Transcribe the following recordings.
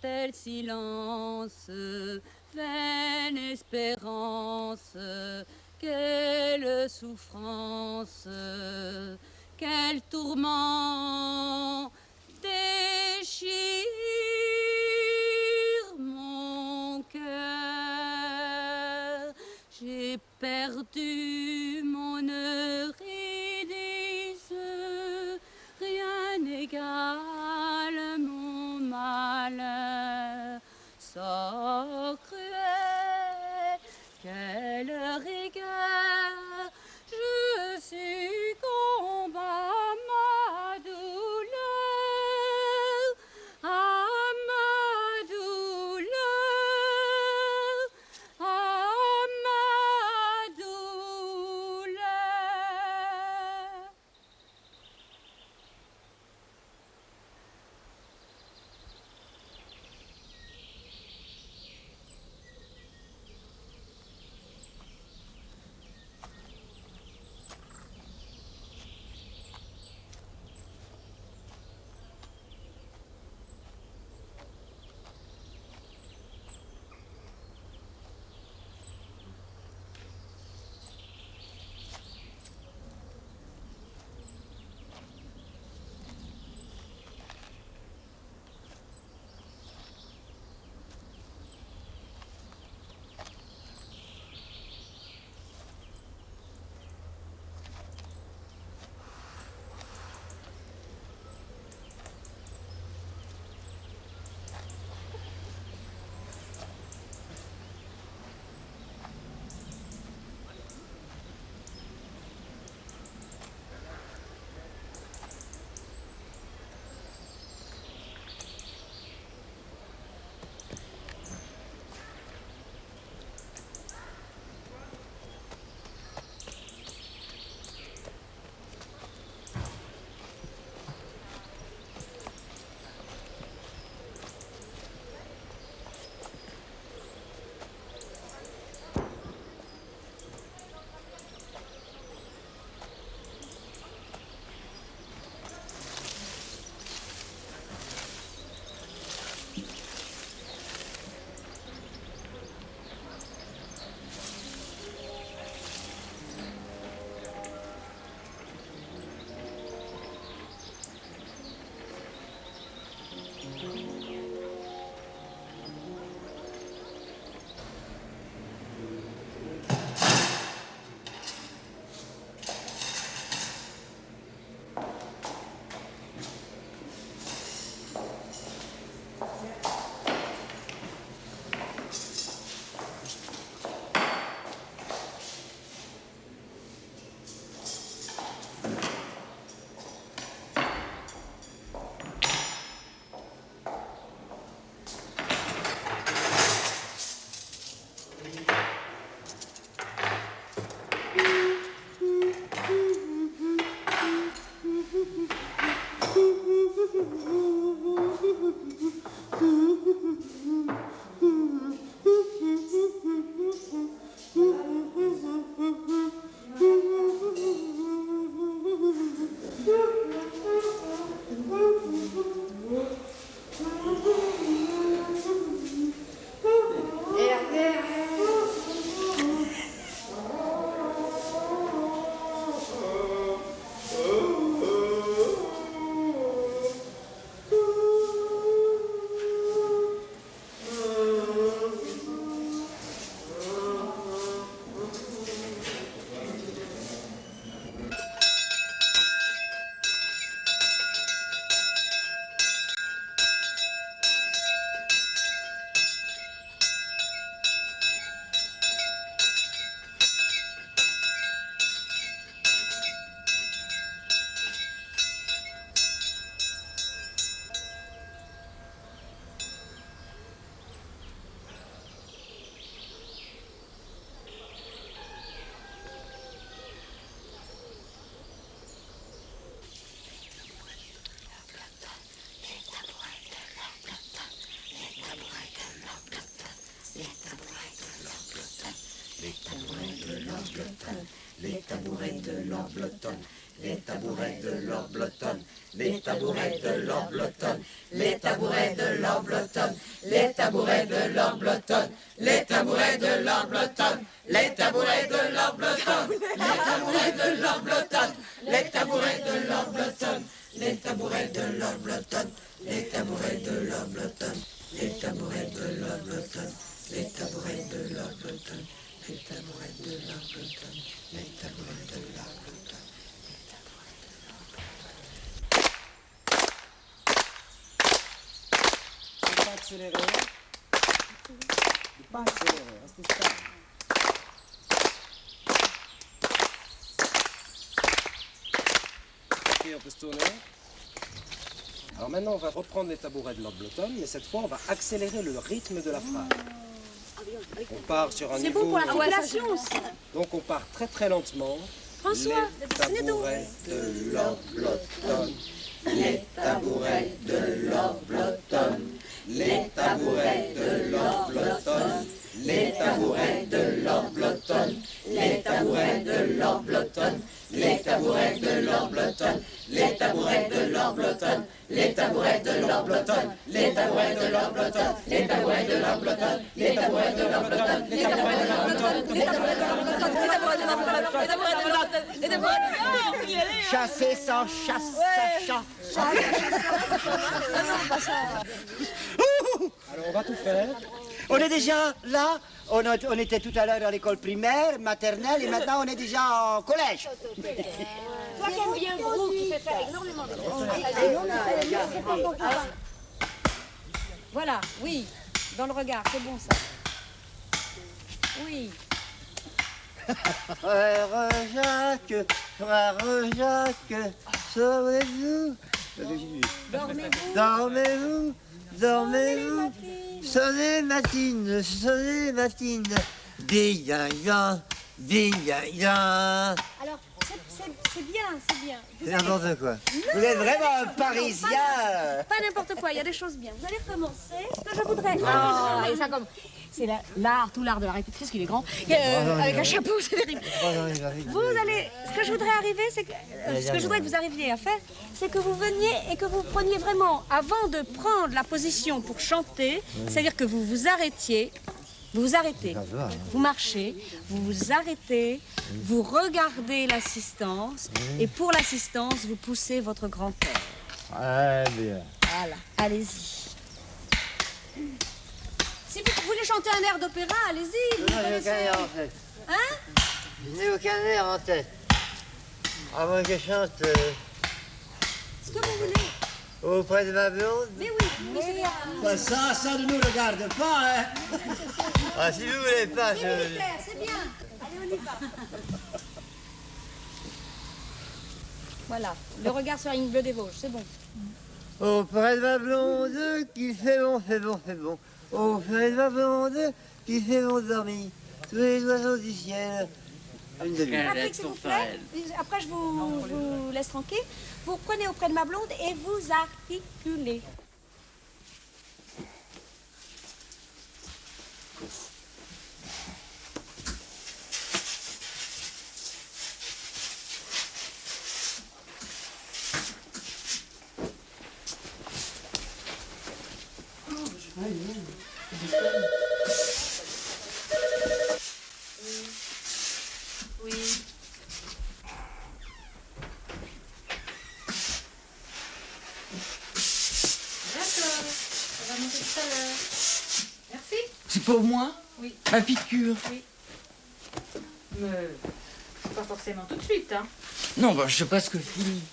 tel silence, vaine espérance, quelle souffrance, quel tourment déchire mon cœur. J'ai perdu mon Eurydice, rien n'égale mon malheur. Sort cruel, quelle rigueur, je succombe à ma douleur, à ma douleur, à ma douleur. Les tabourets de Lord Blotton, les tabourets de Lord Blotton, les tabourets de Lord Blotton, les tabourets de Lord Blotton, les tabourets de Lord Blotton, les tabourets de Lord Blotton, les tabourets de Lord Blotton, les tabourets de Lord Blotton, les tabourets de Lord Blotton, les tabourets de Lord Blotton, les tabourets de Lord Blotton, les tabourets de Lord Blotton, les tabourets de Lord Blotton, les tabourets de Lord Blotton, les tabourets de Lord Blotton. Pas accélérer. Pas accélérer, restez stable. Ok, on peut se tourner. Alors maintenant, on va reprendre les tabourets de Lord Blotton, mais cette fois, on va accélérer le rythme de la phrase. On part sur un niveau... C'est bon pour l'articulation aussi. Donc on part très très lentement. François, les tabourets de Lord Blotton. Les tabourets de Lord Blotton, les tabourets de Lord Blotton, les tabourets de Lord Blotton, les tabourets de Lord Blotton, les tabourets de Lord Blotton, les tabourets de Lord Blotton, les tabourets de Lord Blotton, les tabourets de Lord Blotton, les tabourets de Lord Blotton, les tabourets de Lord Blotton, les tabourets de Lord Blotton, les tabourets de Lord Blotton, les tabourets de Lord Blotton, les tabourets de Lord Blotton, les tabourets de Lord Blotton. Chasser sans chasse, chat. Alors on va tout faire. On est déjà là. On était tout à l'heure dans l'école primaire, maternelle, et maintenant on est déjà en collège. Toi qui aimes bien Brou, qui fait faire énormément de Voilà, oui, dans le regard, c'est bon ça. Oui. Frère Jacques, sauvez-vous. Dormez-vous. Dormez-vous, dormez-vous. Sonnez matine, ding-yang, ding-yang. Alors, c'est bien, c'est bien. C'est n'importe quoi. Vous êtes vraiment un Parisien. Pas n'importe quoi, il y a des choses bien. Vous allez recommencer. Ce que je voudrais. Ah, et ça comme. C'est l'art, tout l'art de la répétition, qu'il est grand. Avec un chapeau, c'est terrible. Vous allez. Ce que je voudrais arriver, c'est que. Ce que je voudrais que vous arriviez à faire, c'est que vous veniez et que vous preniez vraiment, avant de prendre la position pour chanter, c'est-à-dire que vous vous arrêtiez. Vous vous arrêtez, vous marchez, vous vous arrêtez, vous regardez l'assistance et pour l'assistance, vous poussez votre grand-père. Très bien. Voilà, allez-y. Si vous voulez chanter un air d'opéra, allez-y. Vous Je n'ai aucun connaissez. air en tête. Hein? Je n'ai aucun air en tête. Ah, moi je chante Ce que vous voulez. auprès de ma blonde. Mais oui, mais c'est bien. Ça ne nous regarde pas, hein. Ah, si vous voulez pas, C'est militaire, c'est bien. Allez, on y va. Voilà, le regard sur la ligne bleue des Vosges, c'est bon. Auprès de ma blonde, qui fait bon, fait bon, fait bon. Auprès de ma blonde, qui fait bon dormir. Tous les oiseaux du ciel. Une demi. Patrick, s'il vous plaît. Après, je vous laisse tranquille. Vous prenez auprès de ma blonde et vous articulez. Oui. D'accord. On va monter tout à l'heure. Merci. C'est pour moi? Oui. Ma piqûre? Oui. Mais pas forcément tout de suite, hein. Non, bah, je sais pas ce que fini.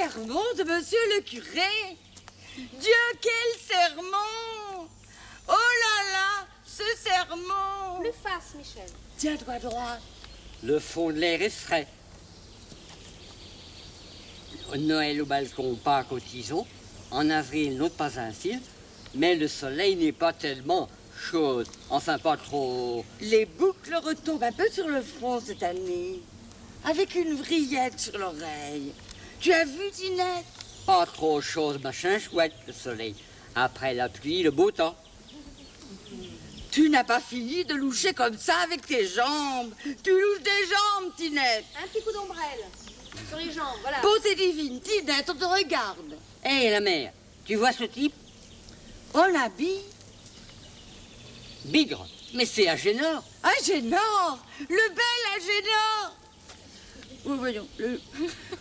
sermon de monsieur le curé. Dieu, quel sermon! Oh là là, ce sermon! Plus face, Michel. Tiens-toi droit. Le fond de l'air est frais. Noël au balcon, Pâques au tison. En avril, non pas un cil, mais le soleil n'est pas tellement chaud. Enfin, pas trop. Les boucles retombent un peu sur le front cette année, avec une vrillette sur l'oreille. Tu as vu, Tinette? Pas trop chose, machin chouette, le soleil. Après la pluie, le beau temps. Tu n'as pas fini de loucher comme ça avec tes jambes. Tu louches des jambes, Tinette. Un petit coup d'ombrelle sur les jambes, voilà. Beauté divine, Tinette, on te regarde. Hé, la mère, tu vois ce type? On l'habille. Bigre. Mais c'est Agénor. Agénor, le bel Agénor. Oui, voyons,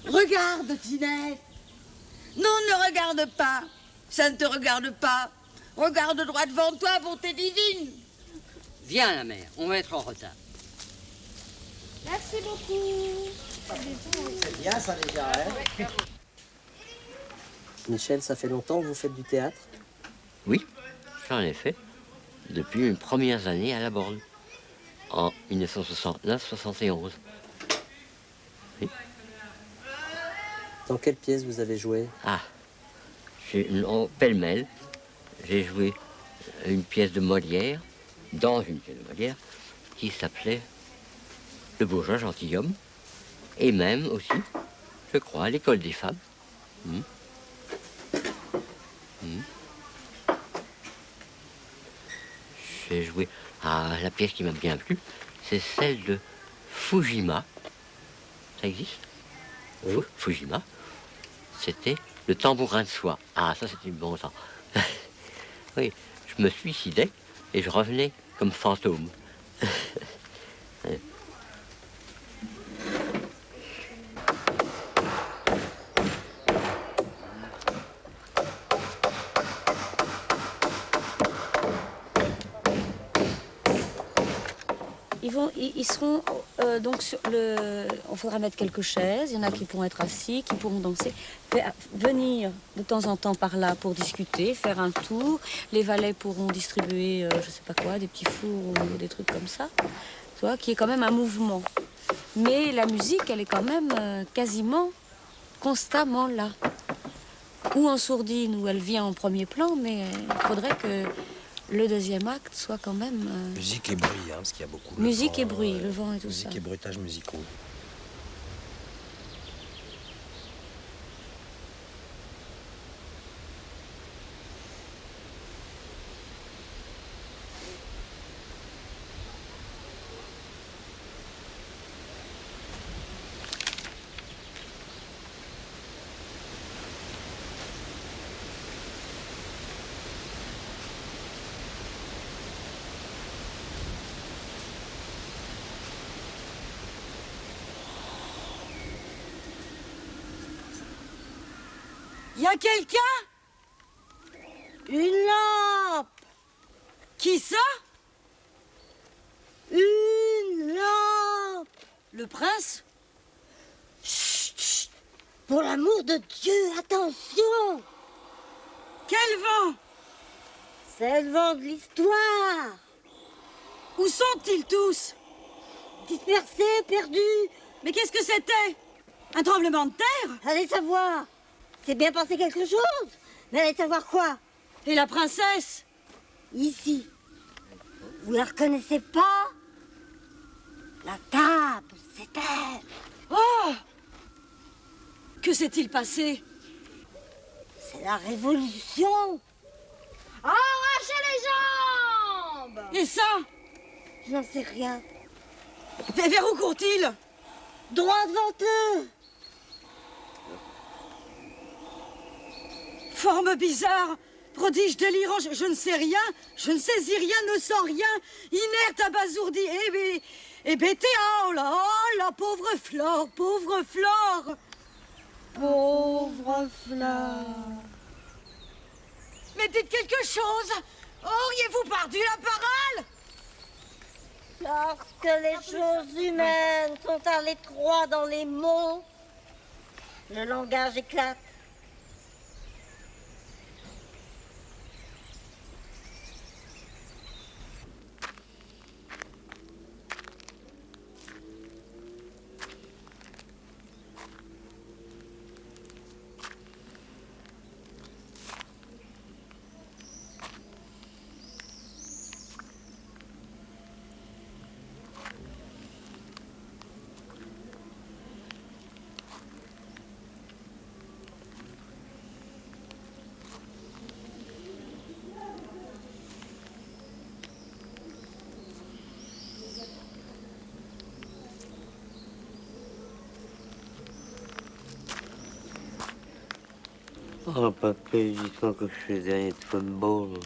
regarde, Tinette. Non, ne regarde pas. Ça ne te regarde pas. Regarde droit devant toi, bonté divine. Viens, la mère, on va être en retard. Merci beaucoup. C'est bien ça déjà, hein? Michel, ça fait longtemps que vous faites du théâtre? Oui, j'en ai fait depuis mes premières années à la Borne, en 1969-71. Oui. Dans quelle pièce vous avez joué? Ah, en pêle-mêle, j'ai joué une pièce de Molière, dans une pièce de Molière, qui s'appelait Le bourgeois gentilhomme, et même aussi, je crois, à l'école des femmes. J'ai joué à la pièce qui m'a bien plu, c'est celle de Fujima. Ça existe? Oui. Fujima. C'était Le tambourin de soie. Ah, ça c'était bon temps. Oui, je me suicidais et je revenais comme fantôme. Ils seront donc sur le. Il faudra mettre quelques chaises. Il y en a qui pourront être assis, qui pourront danser. Venir de temps en temps par là pour discuter, faire un tour. Les valets pourront distribuer, je sais pas quoi, des petits fours ou des trucs comme ça. Tu vois, qui est quand même un mouvement. Mais la musique, elle est quand même quasiment constamment là. Ou en sourdine, où elle vient en premier plan, mais il faudrait que le deuxième acte soit quand même... Musique et bruit, hein, parce qu'il y a beaucoup. Musique et bruit, le vent et tout ça. Musique et bruitages musicaux. Y a quelqu'un? Une lampe. Qui ça? Une lampe. Le prince? Chut, chut. Pour l'amour de Dieu, attention. Quel vent? C'est le vent de l'histoire. Où sont-ils tous? Dispersés, perdus. Mais qu'est-ce que c'était? Un tremblement de terre? Allez savoir. C'est bien passé quelque chose. Mais allez savoir quoi? Et la princesse? Ici. Vous la reconnaissez pas? La table, c'est elle. Oh! Que s'est-il passé? C'est la révolution. Arrachez les jambes! Et ça? Je n'en sais rien. Vers où court-il? Droit devant eux. Forme bizarre, prodige délirant, je ne sais rien, je ne saisis rien, ne sens rien, inerte, abasourdi, et bêté, oh là, pauvre Flore, pauvre Flore. Pauvre fleur. Mais dites quelque chose, auriez-vous perdu la parole? Lorsque les choses humaines sont à l'étroit dans les mots, Le langage éclate. Oh papa, dis-moi que je suis le dernier de football.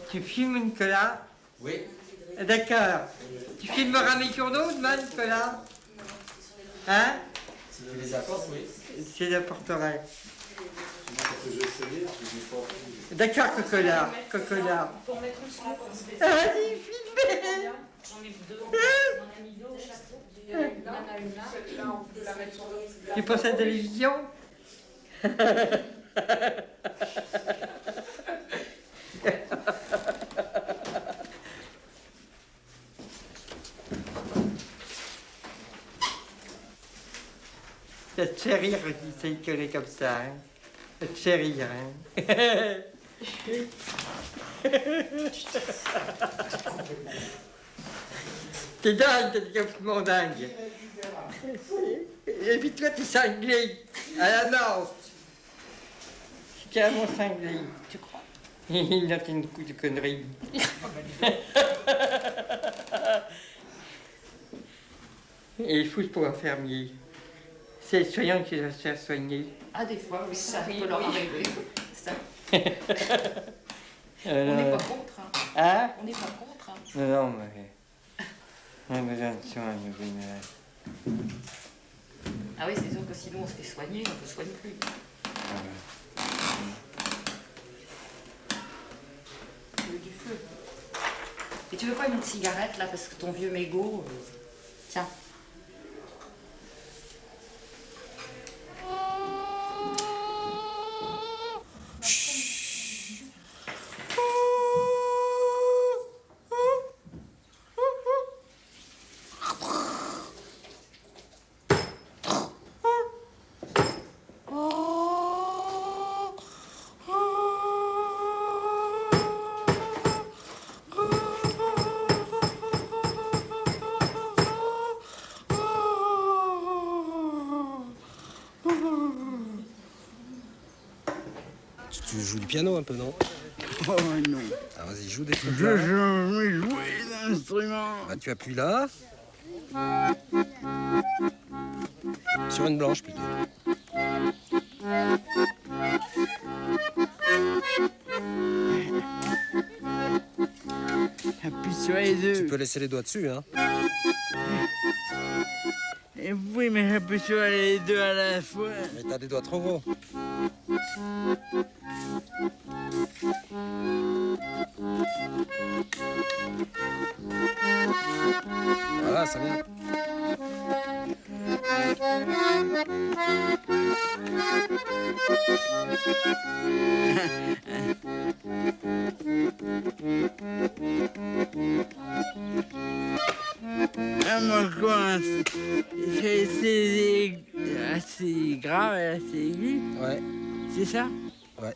Tu filmes Nicolas? Oui. D'accord. Tu filmeras mes journaux demain, Nicolas? Hein? Si tu les apportes, oui. Je les apporterai. D'accord, Cocola. Cocola. Vas-y, filmez! J'en ai deux. On en a mis deux au chapeau. Une à une là. Celle-là, on peut la mettre sur l'autre. Tu penses à la télévision? Ça te fait rire quand tu sais gueuler comme ça, hein? Ça te fait rire, hein? T'es dingue, t'es complètement dingue. Et puis toi, t'es cinglé à la danse. C'est carrément cinglé. Tu crois? Il n'a qu'une coup de conneries. Et il faut pour infirmier. C'est le soignant qui va se faire soigner. Ah, des fois, oui, ça peut leur arriver. Ça. On On n'est pas contre. Hein. Hein? On n'est pas contre. Hein. Non, non, mais... On a besoin de soins, nous, oui, mais... Ah oui, c'est sûr que sinon on se fait soigner, on ne se soigne plus. Tu veux du feu? Et tu veux pas une autre cigarette là, parce que ton vieux mégot... Tiens. Tu joues du piano un peu, non? Oh non. Ah, vas-y, joue des trucs Je là. jamais joué d'instrument. Bah, tu appuies là. Sur une blanche plutôt. Appuie sur les deux. Tu peux laisser les doigts dessus, hein. Et oui, mais j'appuie sur les deux à la fois. Mais t'as des doigts trop gros. Voilà, ça vient. Ah, moi, quoi, c'est assez grave et assez aigu. Ouais, C'est ça? ouais.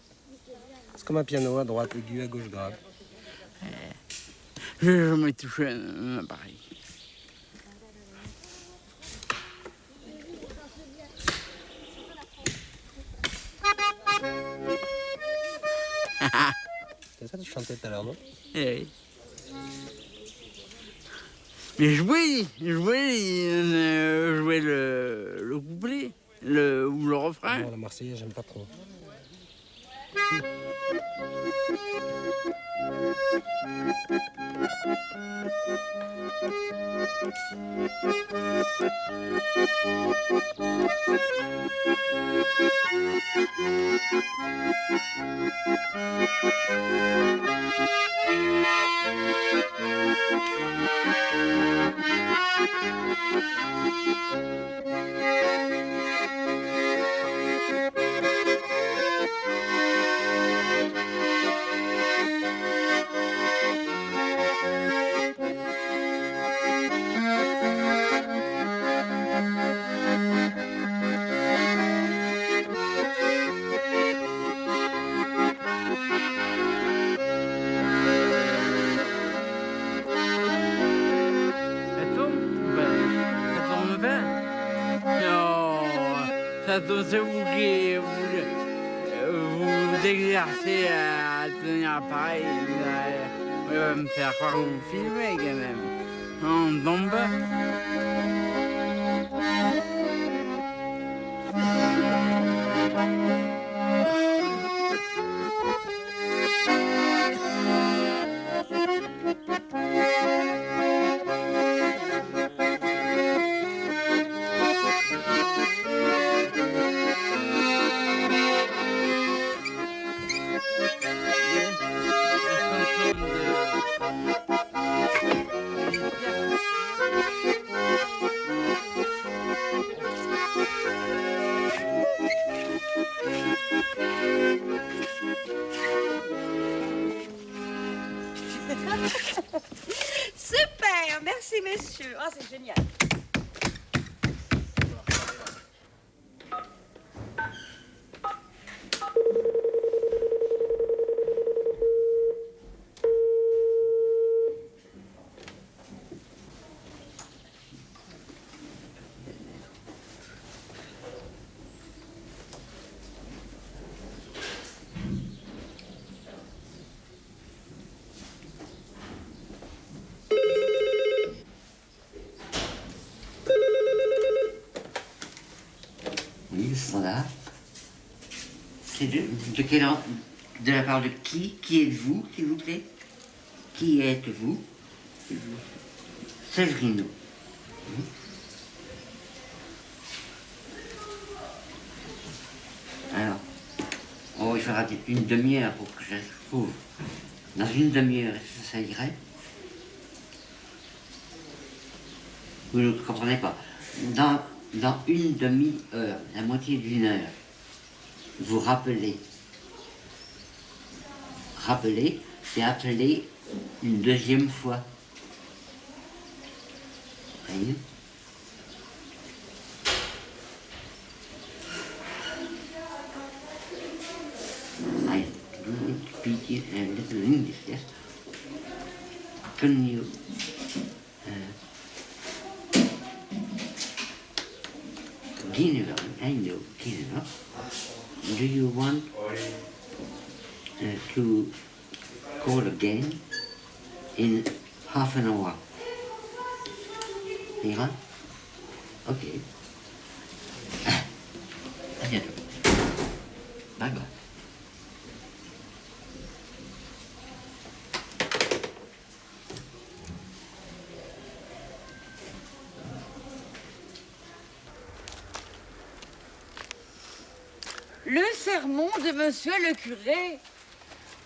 C'est comme un piano, à droite aigu, à gauche grave. Je n'ai jamais touché un appareil. C'est ça que tu chantais tout à l'heure, non? Eh oui. Mais jouer le couplet, ou le refrain. Non, la Marseillaise, j'aime pas trop. C'est vous qui vous exercez à tenir pareil. Vous allez me faire croire que vous filmez quand même. On tombe pas. Super, merci messieurs. Ah, c'est génial. Oui, le standard. C'est de la part de qui? Qui êtes-vous, s'il vous plaît? Qui êtes-vous? Severino. Alors, il faudra une demi-heure pour que je trouve. Dans une demi-heure, est-ce que ça irait? Vous ne comprenez pas. Dans une demi-heure, la moitié d'une heure, vous rappelez. Rappeler, c'est appeler une deuxième fois. Voyez? I speak a little English, yes? Can you Ginevra, I know Ginevra. Do you want to call again in half an hour? Yeah? Okay. À bientôt. Bye bye. Le sermon de monsieur le curé.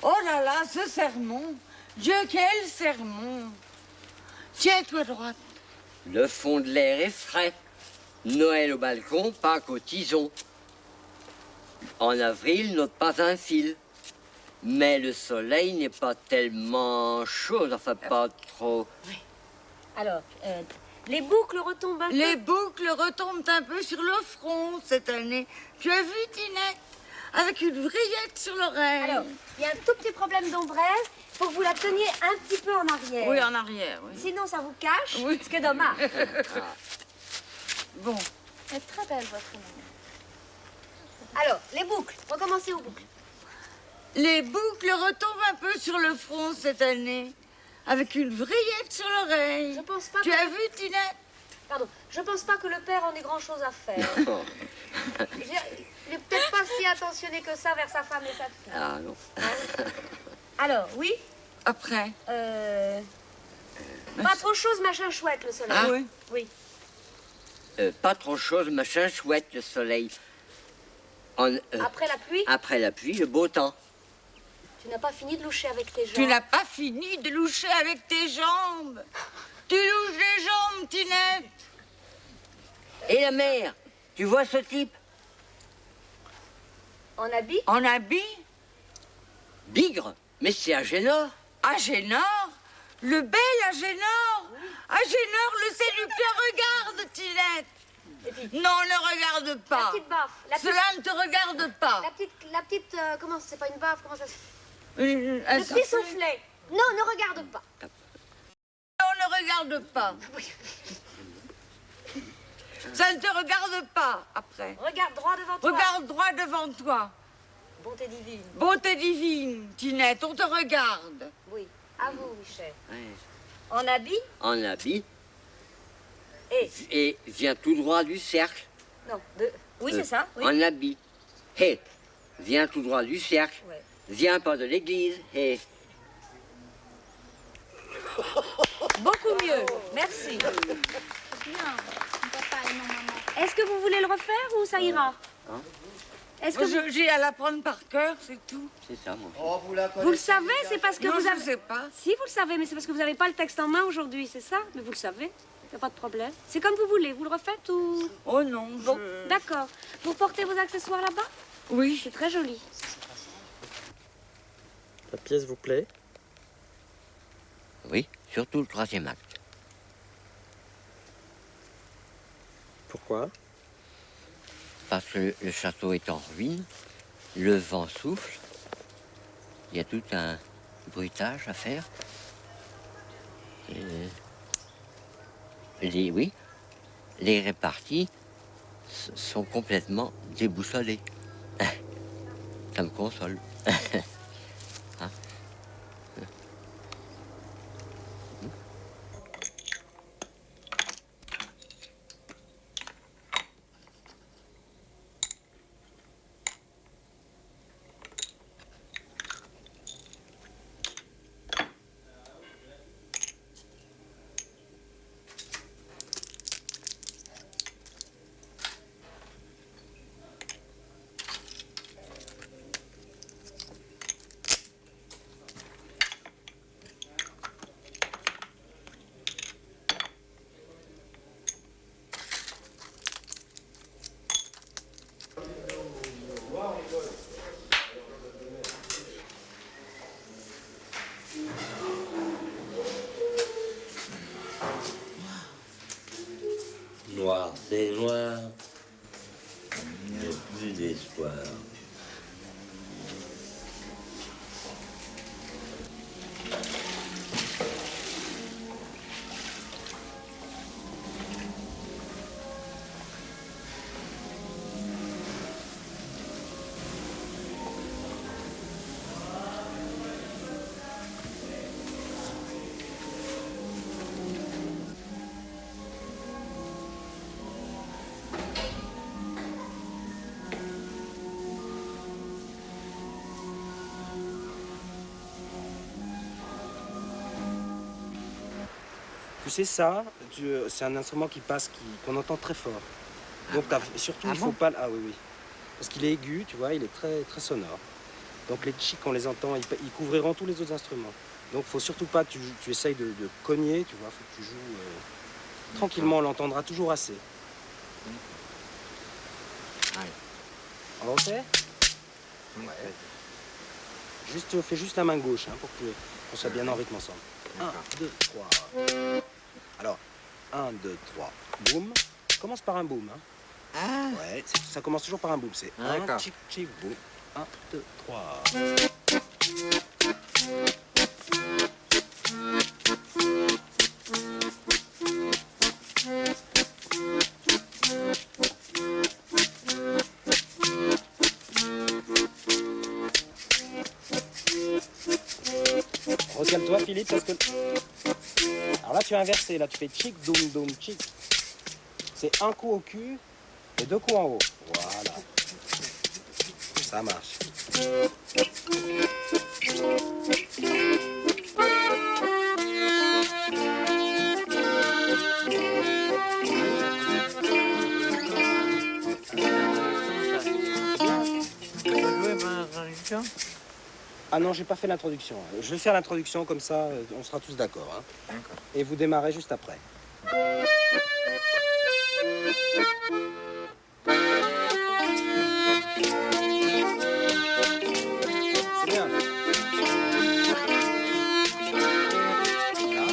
Oh là là, ce sermon. Dieu, quel sermon. Tiens-toi droite. Le fond de l'air est frais. Noël au balcon, Pâques au tison. En avril, n'ôte pas un fil. Mais le soleil n'est pas tellement chaud, enfin pas trop. Oui. Alors, les boucles retombent un peu. Les boucles retombent un peu sur le front cette année. Tu as vu, Tinette? Avec une vrillette sur l'oreille. Alors, il y a un tout petit problème d'ombrelle. Il faut que vous la teniez un petit peu en arrière. Oui, en arrière, oui. Sinon, ça vous cache, Oui. ce qui est dommage. Bon. Elle est très belle, votre maman. Alors, les boucles. Recommencez aux boucles. Les boucles retombent un peu sur le front cette année. avec une vrillette sur l'oreille. Je pense pas Tu as vu, Tinette? Pardon, je pense pas que le père en ait grand-chose à faire. Il est peut-être pas si attentionné que ça vers sa femme et sa fille. Ah non. Alors, oui? Après. Pas trop chose, machin chouette, le soleil. Ah oui? Oui. Pas trop chose, machin chouette, le soleil. Après la pluie? Après la pluie, le beau temps. Tu n'as pas fini de loucher avec tes jambes. Tu n'as pas fini de loucher avec tes jambes. Tu louches les jambes, Tinette. Et la mer, tu vois ce type? En habit? En habit? Bigre, mais c'est Agénor. Agénor? Le bel Agénor? Agénor, le séducteur, regarde, Tinette. Et puis, non, ne regarde pas. La petite baffe. Cela ne te regarde pas. La petite, comment, c'est pas une baffe, comment ça se... Le petit soufflet. Non, ne regarde pas. Non, ne regarde pas. Ça ne te regarde pas, après. Regarde droit devant toi. Regarde droit devant toi. Bonté divine. Beauté divine, Tinette, on te regarde. Oui, à vous, Michel. Ouais. En habit? En habit. Et? Et vient tout droit du cercle. Non, oui, c'est ça. Oui. En habit. Hé, vient tout droit du cercle. Ouais. Viens pas de l'église. Hé. Beaucoup mieux, merci. Est-ce que vous voulez le refaire ou ça ira? Hein? Est-ce que J'ai à l'apprendre par cœur, c'est tout. C'est ça, moi. Oh, vous la vous le savez, c'est parce que Non, vous je avez... ne sais pas. Si, vous le savez, mais c'est parce que vous n'avez pas le texte en main aujourd'hui, c'est ça? Mais vous le savez, il n'y a pas de problème. C'est comme vous voulez, vous le refaites ou... Oh non, Bon, d'accord. Vous portez vos accessoires là-bas? Oui. C'est très joli. La pièce vous plaît? Oui, surtout le troisième acte. Pourquoi? Parce que le château est en ruine, le vent souffle, il y a tout un bruitage à faire. Les réparties sont complètement déboussolées. Ça me console. Hein? Noir, c'est noir, il n'y a plus d'espoir. Tu sais, ça, c'est un instrument qui passe, qu'on entend très fort. Donc surtout, il faut pas... Ah oui, oui. Parce qu'il est aigu, tu vois, il est très, très sonore. Donc les tchiks, on les entend, ils couvriront tous les autres instruments. Donc faut surtout pas, tu essayes de cogner, tu vois, faut que tu joues tranquillement, on l'entendra toujours assez. On le refait? Ouais. Fais juste la main gauche, hein, pour qu'on soit bien en rythme ensemble. 1, 2, 3. Alors, 1, 2, 3, boum. Commence par un boum. Hein. Ah. Ouais, ça commence toujours par un boum. C'est Ah, 1, tchic, tchic, boum. 1, 2, 3. Recale-toi, Philippe. Philippe, parce que... Alors là, tu as inversé. Là, tu fais chic, doum, doum, chic. C'est un coup au cul et 2 coups en haut. Voilà. Ça marche. Ah non, j'ai pas fait l'introduction. Je vais faire l'introduction comme ça, on sera tous d'accord. Hein. Et vous démarrez juste après. C'est bien. Voilà.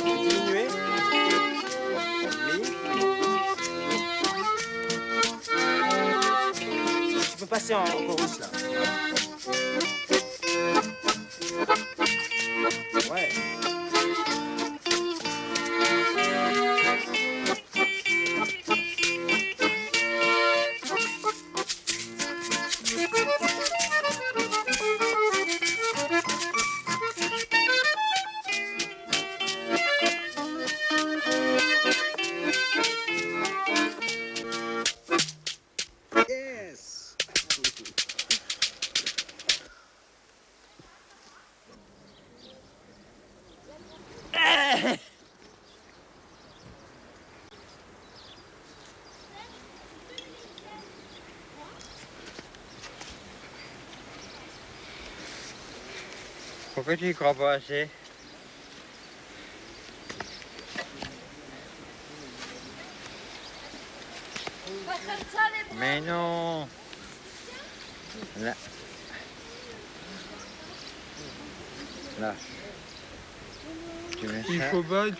Diminuez. Oui. Tu peux passer en chorus là. Ouais. Yes. Pourquoi tu y crois pas assez? Mais non. Là. Là. Tu mets ça. Il faut pas, je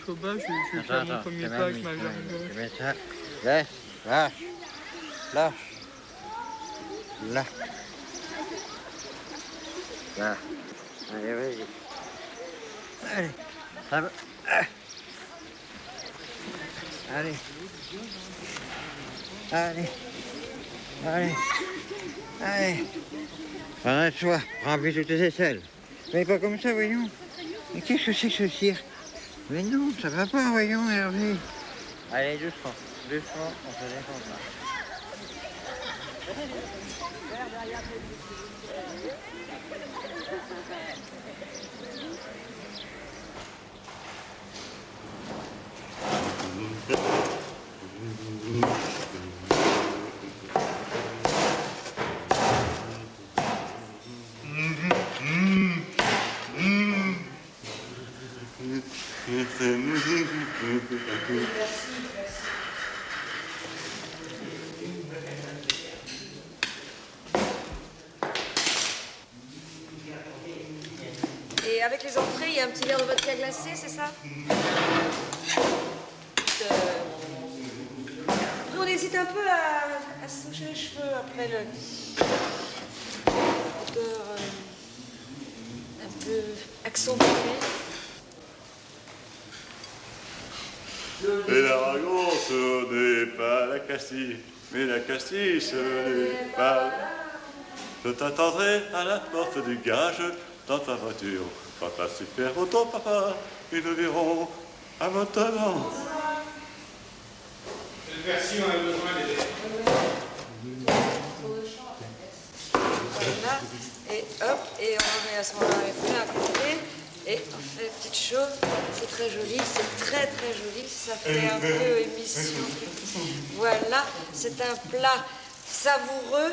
vais faire mon premier pas avec ma jambe Tu gauche. mets ça. Laisse. Lâche. Lâche. Là. Là. Allez, vas-y. Allez. Ça va. Allez. Allez. Allez. Allez. Prends-toi. Remplis toutes tes aisselles. Mais pas comme ça, voyons. Mais qu'est-ce que c'est que ce cirque? Mais non, ça va pas, voyons, Hervé. Allez, doucement. Doucement, on se déconcentre. Et avec les entrées, il y a un petit verre de vodka glacé, c'est ça? Après, on hésite un peu à se toucher les cheveux après le odeur un peu accentuée. Et la Ragance n'est pas la Castille, mais la Castille ce n'est pas... Je t'attendrai à la porte du garage dans ta voiture. Papa super auto, papa, et nous verrons à maintenant. Merci, on a besoin d'aider. Voilà, et hop, et on met à ce moment-là les plats à côté, et on fait des petites choses. C'est très joli, c'est très très joli, ça fait un peu émission. Voilà, c'est un plat savoureux,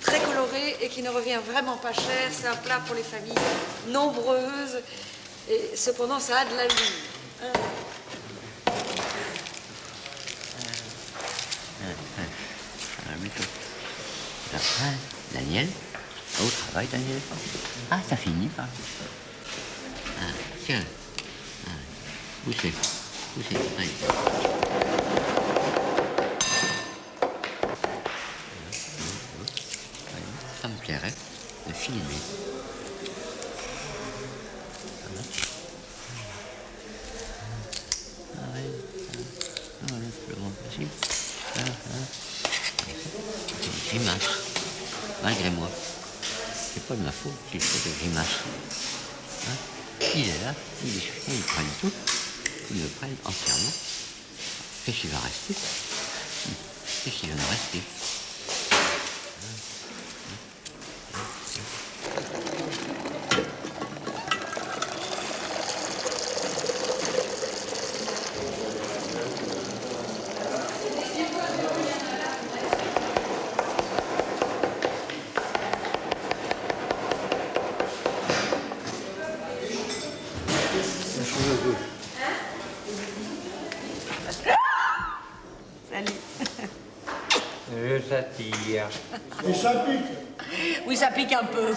très coloré et qui ne revient vraiment pas cher. C'est un plat pour les familles nombreuses, et cependant ça a de l'allure. Hein. Après, Daniel, au travail, Daniel. Ah, ça finit par... Ah, tiens. Ah, poussez. Poussez. Allez. Ça me plairait de filmer. Ah ouais. Ah, le plus grand possible. C'est une grimace, malgré moi. C'est pas de ma faute si je fais des grimaces. Hein? Il est là, ils prennent tout, ils le prennent entièrement. Qu'est-ce qu'il va rester? Qu'est-ce qu'il va me rester? Ça tire. Et ça pique. Oui, ça pique un peu.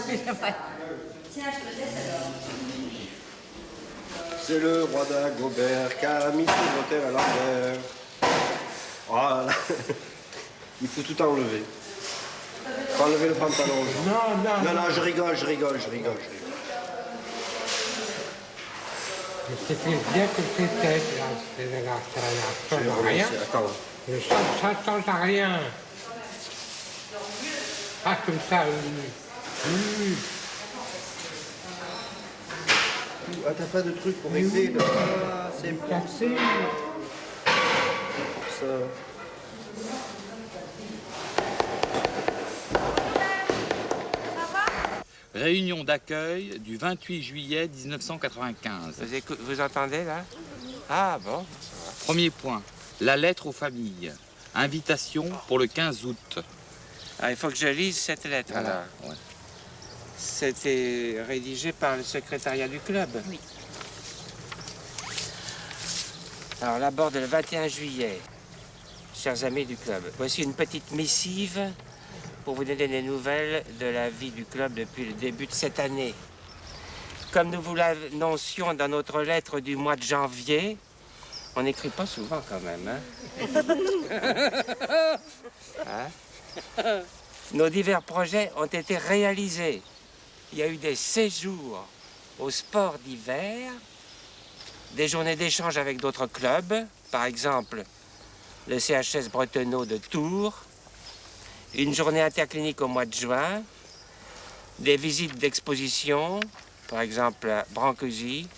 C'est le roi d'Agobert qui a mis son hôtel à l'envers. Voilà. Il faut tout enlever. Faut enlever le pantalon. Non, je rigole. C'était bien que c'était là, ça ne change rien. Ça ne change rien. Pas comme ça. Ah, t'as pas de truc pour régler là. C'est cassé. Ça. Réunion d'accueil du 28 juillet 1995. Vous entendez là? Ah bon. Premier point, la lettre aux familles. Invitation pour le 15 août. Ah, il faut que je lise cette lettre Voilà. là. Ouais. C'était rédigé par le secrétariat du club. Oui. Alors, l'aborde le 21 juillet. Chers amis du club, voici une petite missive pour vous donner des nouvelles de la vie du club depuis le début de cette année. Comme nous vous l'annoncions dans notre lettre du mois de janvier, on n'écrit pas souvent quand même, hein? Nos divers projets ont été réalisés. Il y a eu des séjours au sport d'hiver, des journées d'échange avec d'autres clubs, par exemple le CHS Bretonneau de Tours, une journée interclinique au mois de juin, des visites d'exposition, par exemple à Brancusi.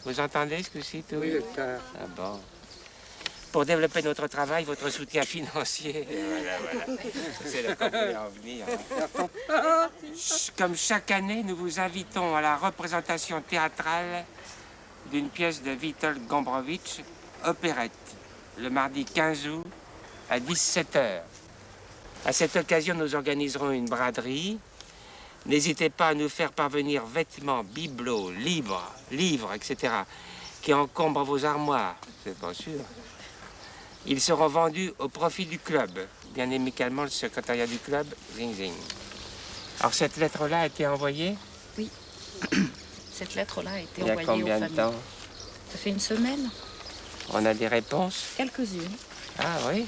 Vous entendez ce que c'est tout? Oui, docteur. Ah bon. Pour développer notre travail, votre soutien financier. Voilà. C'est là qu'on voulait en venir. Comme chaque année, nous vous invitons à la représentation théâtrale d'une pièce de Witold Gombrowicz, Opérette, le mardi 15 août à 17h. À cette occasion, nous organiserons une braderie. N'hésitez pas à nous faire parvenir vêtements, bibelots, livres, etc., qui encombrent vos armoires, c'est pas sûr. Ils seront vendus au profit du club. Bien amicalement, le secrétariat du club, zing zing. Alors, cette lettre-là a été envoyée? Oui. Cette lettre-là a été Il y a envoyée combien aux de familles. temps? Ça fait une semaine. On a des réponses? Quelques-unes. Ah oui?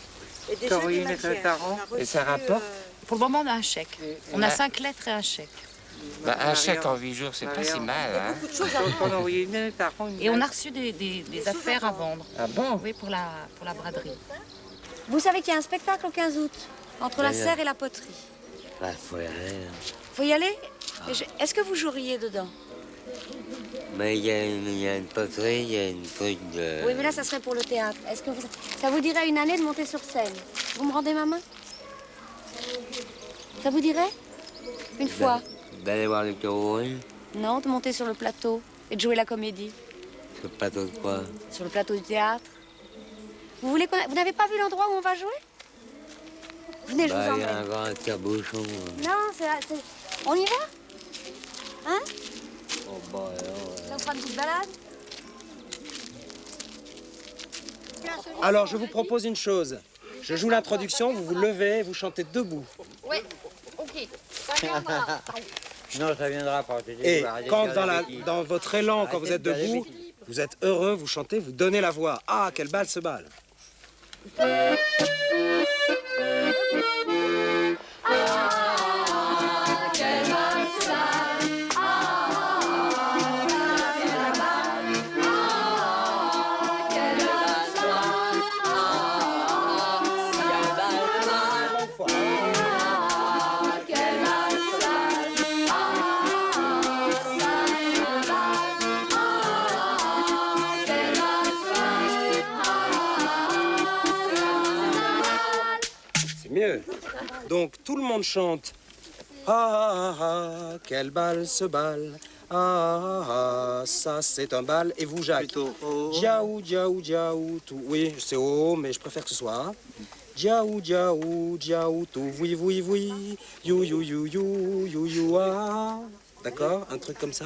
Et déjà des matières. Et ça rapporte? Pour le moment, on a un chèque. On a 5 lettres et un chèque. Bah, un chèque en 8 jours, c'est pas si mal, hein? Et on a reçu des affaires à vendre. Ah bon? Oui, pour la braderie. Vous savez qu'il y a un spectacle au 15 août, entre la Oui. serre et la poterie. Bah, faut y aller. Faut y aller? Est-ce que vous joueriez dedans? Mais il y a une poterie, il y a une truc de... Oui, mais là, ça serait pour le théâtre. Est-ce que ça vous dirait une année de monter sur scène? Vous me rendez ma main? Ça vous dirait? Une fois? D'aller voir le Carouet, Non, de monter sur le plateau et de jouer la comédie. sur le plateau de quoi? Sur le plateau du théâtre. Vous n'avez pas vu l'endroit où on va jouer? Venez, je vous Bah, il y emmène. a un grand tire-bouchon. Non, on y va? Hein? Oh, bah, alors, On fera une petite balade? Alors, je vous propose une chose. Je joue l'introduction, vous vous levez et vous chantez debout. Oui, ok. Non, ça viendra pas. Et quand dans votre élan, quand vous êtes debout, vous êtes heureux, vous chantez, vous donnez la voix. Ah, quelle balle ce bal! Donc tout le monde chante. Ah ah ah, quel bal ce bal. Ah ah ah, ça c'est un bal. Et vous, Jacques? Diaou, diaou, diaou, tout. Oui, c'est oh, mais je préfère que ce soit. Diaou, diaou, diaou, tout. Oui, oui, oui. You, you, you, you, you, you, ah. D'accord? Un truc comme ça.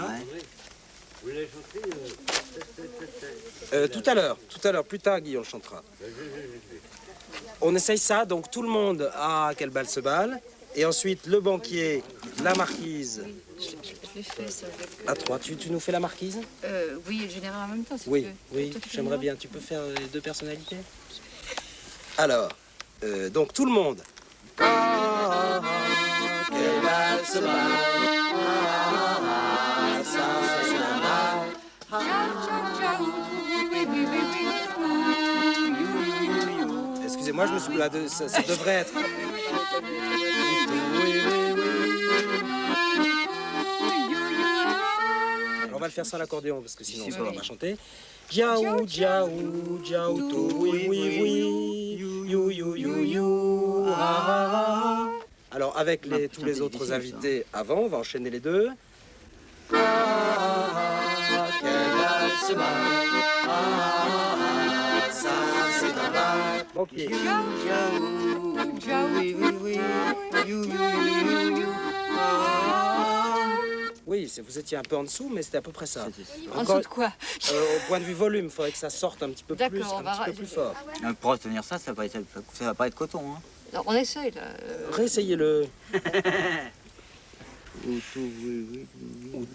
Vous voulez chanter tout à l'heure, plus tard, Guy, on le chantera. On essaye ça, donc tout le monde a quel bal se balle. Et ensuite, le banquier, la marquise. Je l'ai fait, ça. Avec, à trois, tu nous fais la marquise? Oui, le général en même temps, si oui, tu veux. Oui, j'aimerais bien. Tu peux faire les deux personnalités? Alors, donc tout le monde. Ah, quel bal se balle. Ah, ça, c'est un bal. Excusez-moi, je me suis là, ça devrait être. Alors on va le faire sans l'accordéon parce que sinon on ne va pas chanter. Jiaou, jiaou, jiaou, tout, oui, oui, oui, you, you, you, you, ah, ah, ah. Alors avec tous les autres invités avant, on va enchaîner les deux. Ah, ah, ah, quel bal ce bal. Ah, ah, ah, ça c'est un bal. Ok. Oui, oui, oui. You, you, you, you. Oui, vous étiez un peu en dessous, mais c'était à peu près ça. En dessous de quoi? Au point de vue volume, il faudrait que ça sorte un petit peu plus, un petit peu plus fort. Pour obtenir ça, ça va pas être coton. Hein. Non, on essaye là. Réessayez-le. Ou tout, oui, oui. Ou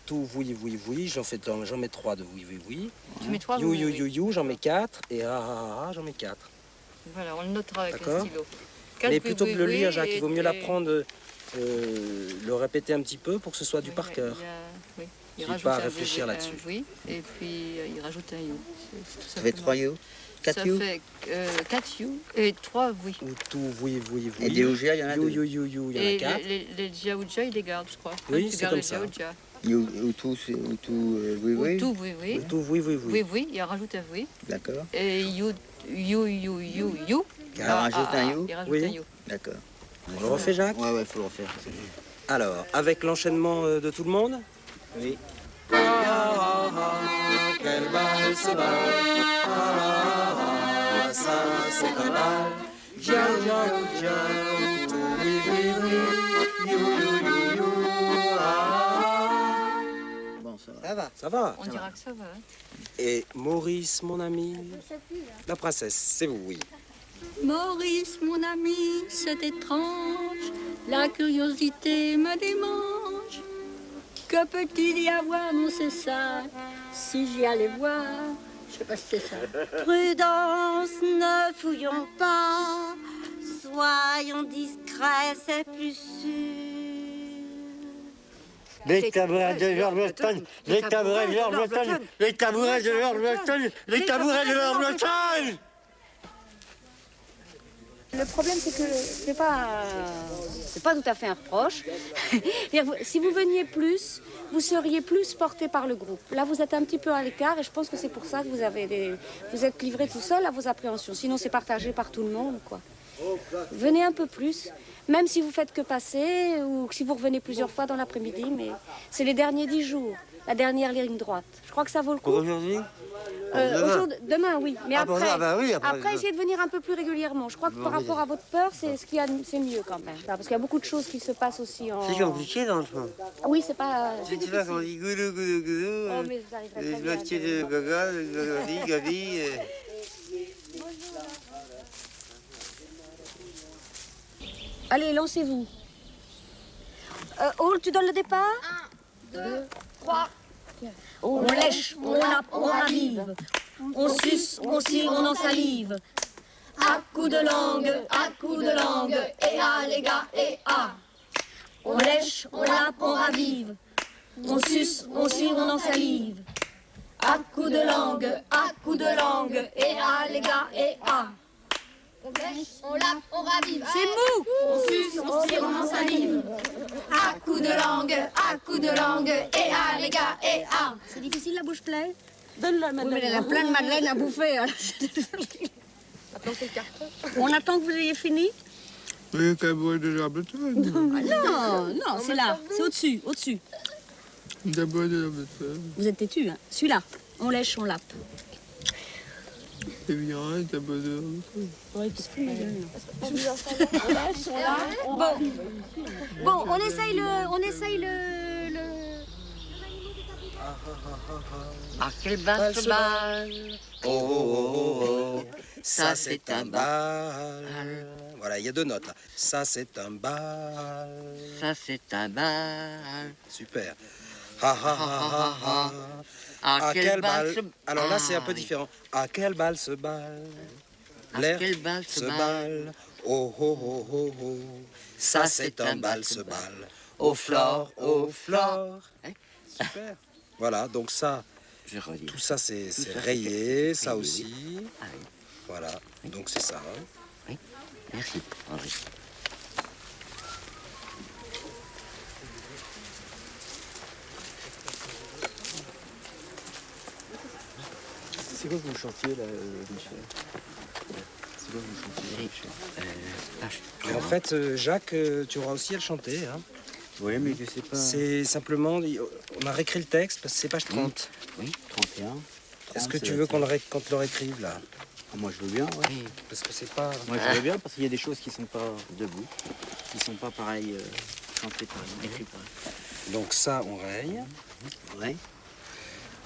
tout, oui, oui, oui. J'en mets 3 de oui, oui, oui. Tu mets 3 you, oui, you, oui. you, you, j'en mets 4. Et ah, ah, ah, j'en mets 4. Voilà, on le notera avec un stylo. Mais plutôt que de le lire, Jacques, il vaut mieux l'apprendre, le répéter un petit peu pour que ce soit du par cœur. Oui. Il pas à réfléchir là-dessus. Oui, et puis il rajoute un you. Ça fait 3 you? 4 you? Ça fait 4 you et 3 oui. Ou tout, oui, oui, oui. Et des ouja, il y en a 2. You, you, you, il y en a 4. Et les jiaouja, il les garde, je crois. Oui, c'est comme ça. Ou tout, oui, oui. Ou tout, oui, oui. Ou tout, oui, oui, oui. Oui, oui, il rajoute un oui. D'accord. Et you. Il rajoute un you? Il rajoute un you. D'accord. On le refait, Jacques? Ouais, il faut le refaire. Alors, avec l'enchaînement de tout le monde? Oui. Ah, ah, ah, quel bal ce bal. Ah, ah, ah, ça c'est un bal. Jiao, jiao, jiao, tout, oui, oui, oui. You, you, you, you. Ah. Bon, ça va. Ça va, ça va. On dira que ça va. Hein. Et Maurice, mon ami. La princesse, c'est vous, oui. Maurice, mon ami, c'est étrange, la curiosité me démange. Que peut-il y avoir? Non, c'est ça. Si j'y allais voir, je sais pas si c'est ça. Prudence, ne fouillons pas, soyons discrets, c'est plus sûr. Les tabourets de George Weston, les tabourets de George Weston, les tabourets de George Weston, les tabourets de George Weston. Le problème, c'est que c'est pas tout à fait un reproche. Si vous veniez plus, vous seriez plus porté par le groupe. Là, vous êtes un petit peu à l'écart et je pense que c'est pour ça que vous êtes livré tout seul à vos appréhensions. Sinon, c'est partagé par tout le monde, quoi. Venez un peu plus, même si vous faites que passer ou si vous revenez plusieurs fois dans l'après-midi, mais c'est les derniers 10 jours, la dernière ligne droite. Je crois que ça vaut le coup. Aujourd'hui? Demain, oui. Mais après, oui, essayez de venir un peu plus régulièrement. Je crois que par rapport à votre peur, c'est mieux quand même. Parce qu'il y a beaucoup de choses qui se passent aussi en... C'est compliqué dans le fond. Oui, c'est pas... Tu vois qu'on dit goulou, goulou, goulou. Oh, mais ça arriverait très Le bloqué de gaga, gabi. Allez, lancez-vous. Hall, tu donnes le départ? 1, 2, 3. On lèche, on nappe, on ravive. On suce, on cire, on ensalive. À coups de langue, et à les gars, et à. On lèche, on nappe, on ravive. On suce, on cire, on ensalive. À coups de langue, et à les gars, et à. On lèche, on lappe, on ravive. C'est mou! On suce, on cire, on ensalive. À coups de langue, et à les gars, et à. C'est difficile la bouche pleine? Donne-la, madame. Oui, mais elle a plein de madeleine à bouffer. On attend que vous ayez fini? Le tabouret de la Bretonne. Ah non, c'est là, c'est au-dessus, au-dessus. Le tabouret de la Bretonne. Vous êtes têtu, hein. Celui-là, on lèche, on lappe. C'est bien, le tabouret de la Bretonne. Ouais, puis c'est Bon, on essaye le... Ah, quelle balle ce bal. Oh, oh, oh, oh, ça c'est un bal. Voilà, il y a deux notes là. Ça c'est un bal. Ça c'est un bal. Super. Ha ha ha ha ha. Ah, quelle balle ce... Alors là c'est un peu différent. À quelle balle se bal. L'air quelle balle se bal. Oh oh oh oh oh. Ça c'est un bal se bal. Au flore, au flore. Super. Voilà, donc ça, tout ça c'est rayé, ça aussi. Ah, oui. Voilà, donc c'est ça. Hein. Oui, merci, Henri. C'est quoi que vous chantiez là, Michel? C'est quoi que vous chantiez, Michel? En fait, Jacques, tu auras aussi à le chanter. Hein. Oui, mais je sais pas. C'est simplement, on a réécrit le texte parce que c'est page 30. Oui, 31. Est-ce que tu veux qu'on le réécrive là? Moi je veux bien, ouais. Parce que c'est pas... Moi je veux bien parce qu'il y a des choses qui sont pas debout, qui sont pas pareilles, chantées pareil, écrites pareil. Donc ça, on raye. Ouais.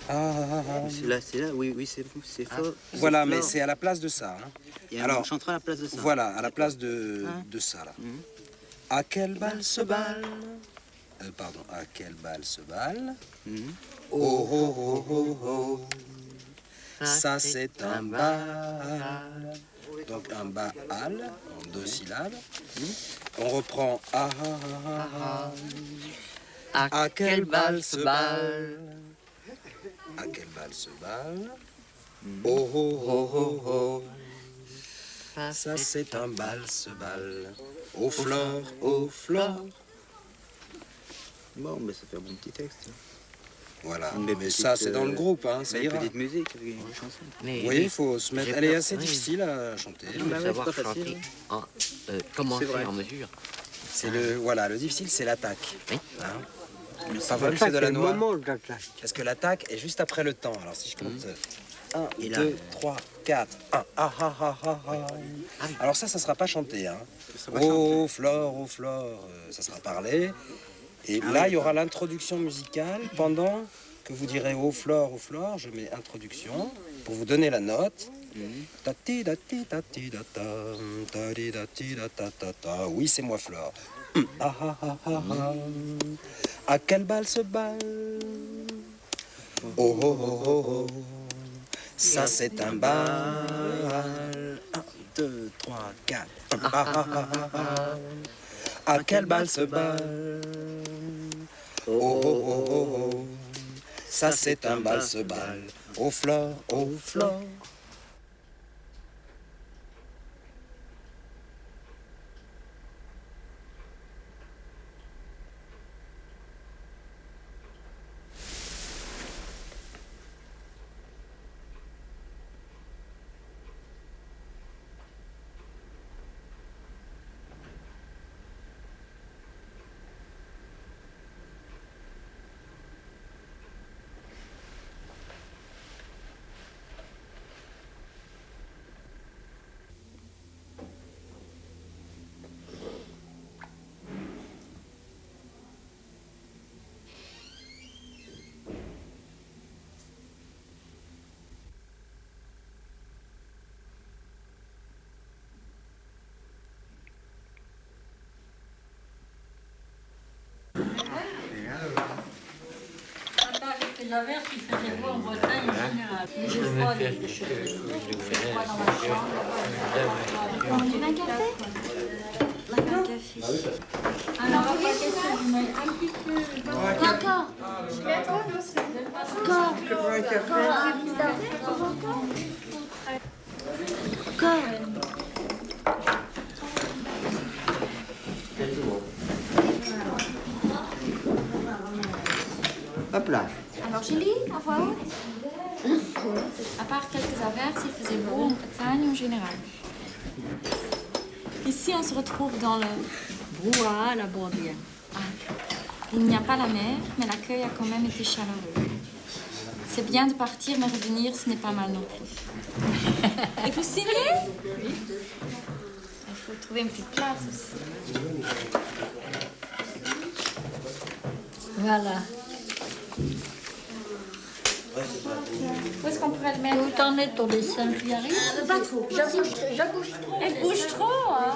Ah. C'est là, oui, c'est faux. Voilà, mais c'est à la place de ça. Hein. Et alors, on chantera à la place de ça. Voilà, à la place de ça là. À quelle balle se balle? Pardon, à quelle balle se balle? Oh oh oh oh oh. Ça c'est un bal. Donc un bal en deux syllabes. On reprend ah ah ah ah. À quelle balle se balle? À quelle balle se balle? Oh oh oh oh oh. Ça c'est un bal se balle. Au flore, au flore. Bon, mais ça fait un bon petit texte. Voilà, mais ça c'est dans le groupe, hein, ça ira. Petite musique, une chanson. Oui, il faut se mettre... Elle est assez difficile à chanter. Il faut savoir chanter en commencer en mesure. C'est le difficile, c'est l'attaque. Oui. Hein? Pas vol, c'est de la noix. Parce que l'attaque est juste après le temps. Alors si je compte 1, 2, 3, 4, 1, ah ah ah ah ah. Alors ça sera pas chanté. Hein. Oh flore, ça sera parlé. Et là, il y aura l'introduction musicale pendant que vous direz oh flore, je mets introduction pour vous donner la note. Oui, c'est moi Flore. Ah ah ah ah ah. À quelle balle se balle? Oh oh oh oh oh. Ça c'est un bal. 1, 2, 3, 4. Ah ah ah ah ah. À quelle balle se balle? Oh oh oh oh oh. Ça c'est un bal se balle. Au flore, au flore. L'averse, il faisait beau en Bretagne en général. Mais j'ai froid, je suis froid dans ma chambre. Tu veux un café? Un café. Alors, on va pas question, je mets un petit peu. Encore. Je vais attendre aussi. Encore. Encore. Hop là. Alors, j'ai lu à voix haute. À part quelques averses, il faisait beau en Bretagne en général. Ici, on se retrouve dans le brouhaha, la Bordière. Il n'y a pas la mer, mais l'accueil a quand même été chaleureux. C'est bien de partir, mais revenir, ce n'est pas mal non plus. Et vous signez? Oui. Il faut trouver une petite place aussi. Voilà. Où est-ce qu'on pourrait le mettre? Où t'en es ton dessin qui arrive? Pas trop. Je bouge trop. Elle bouge trop, hein?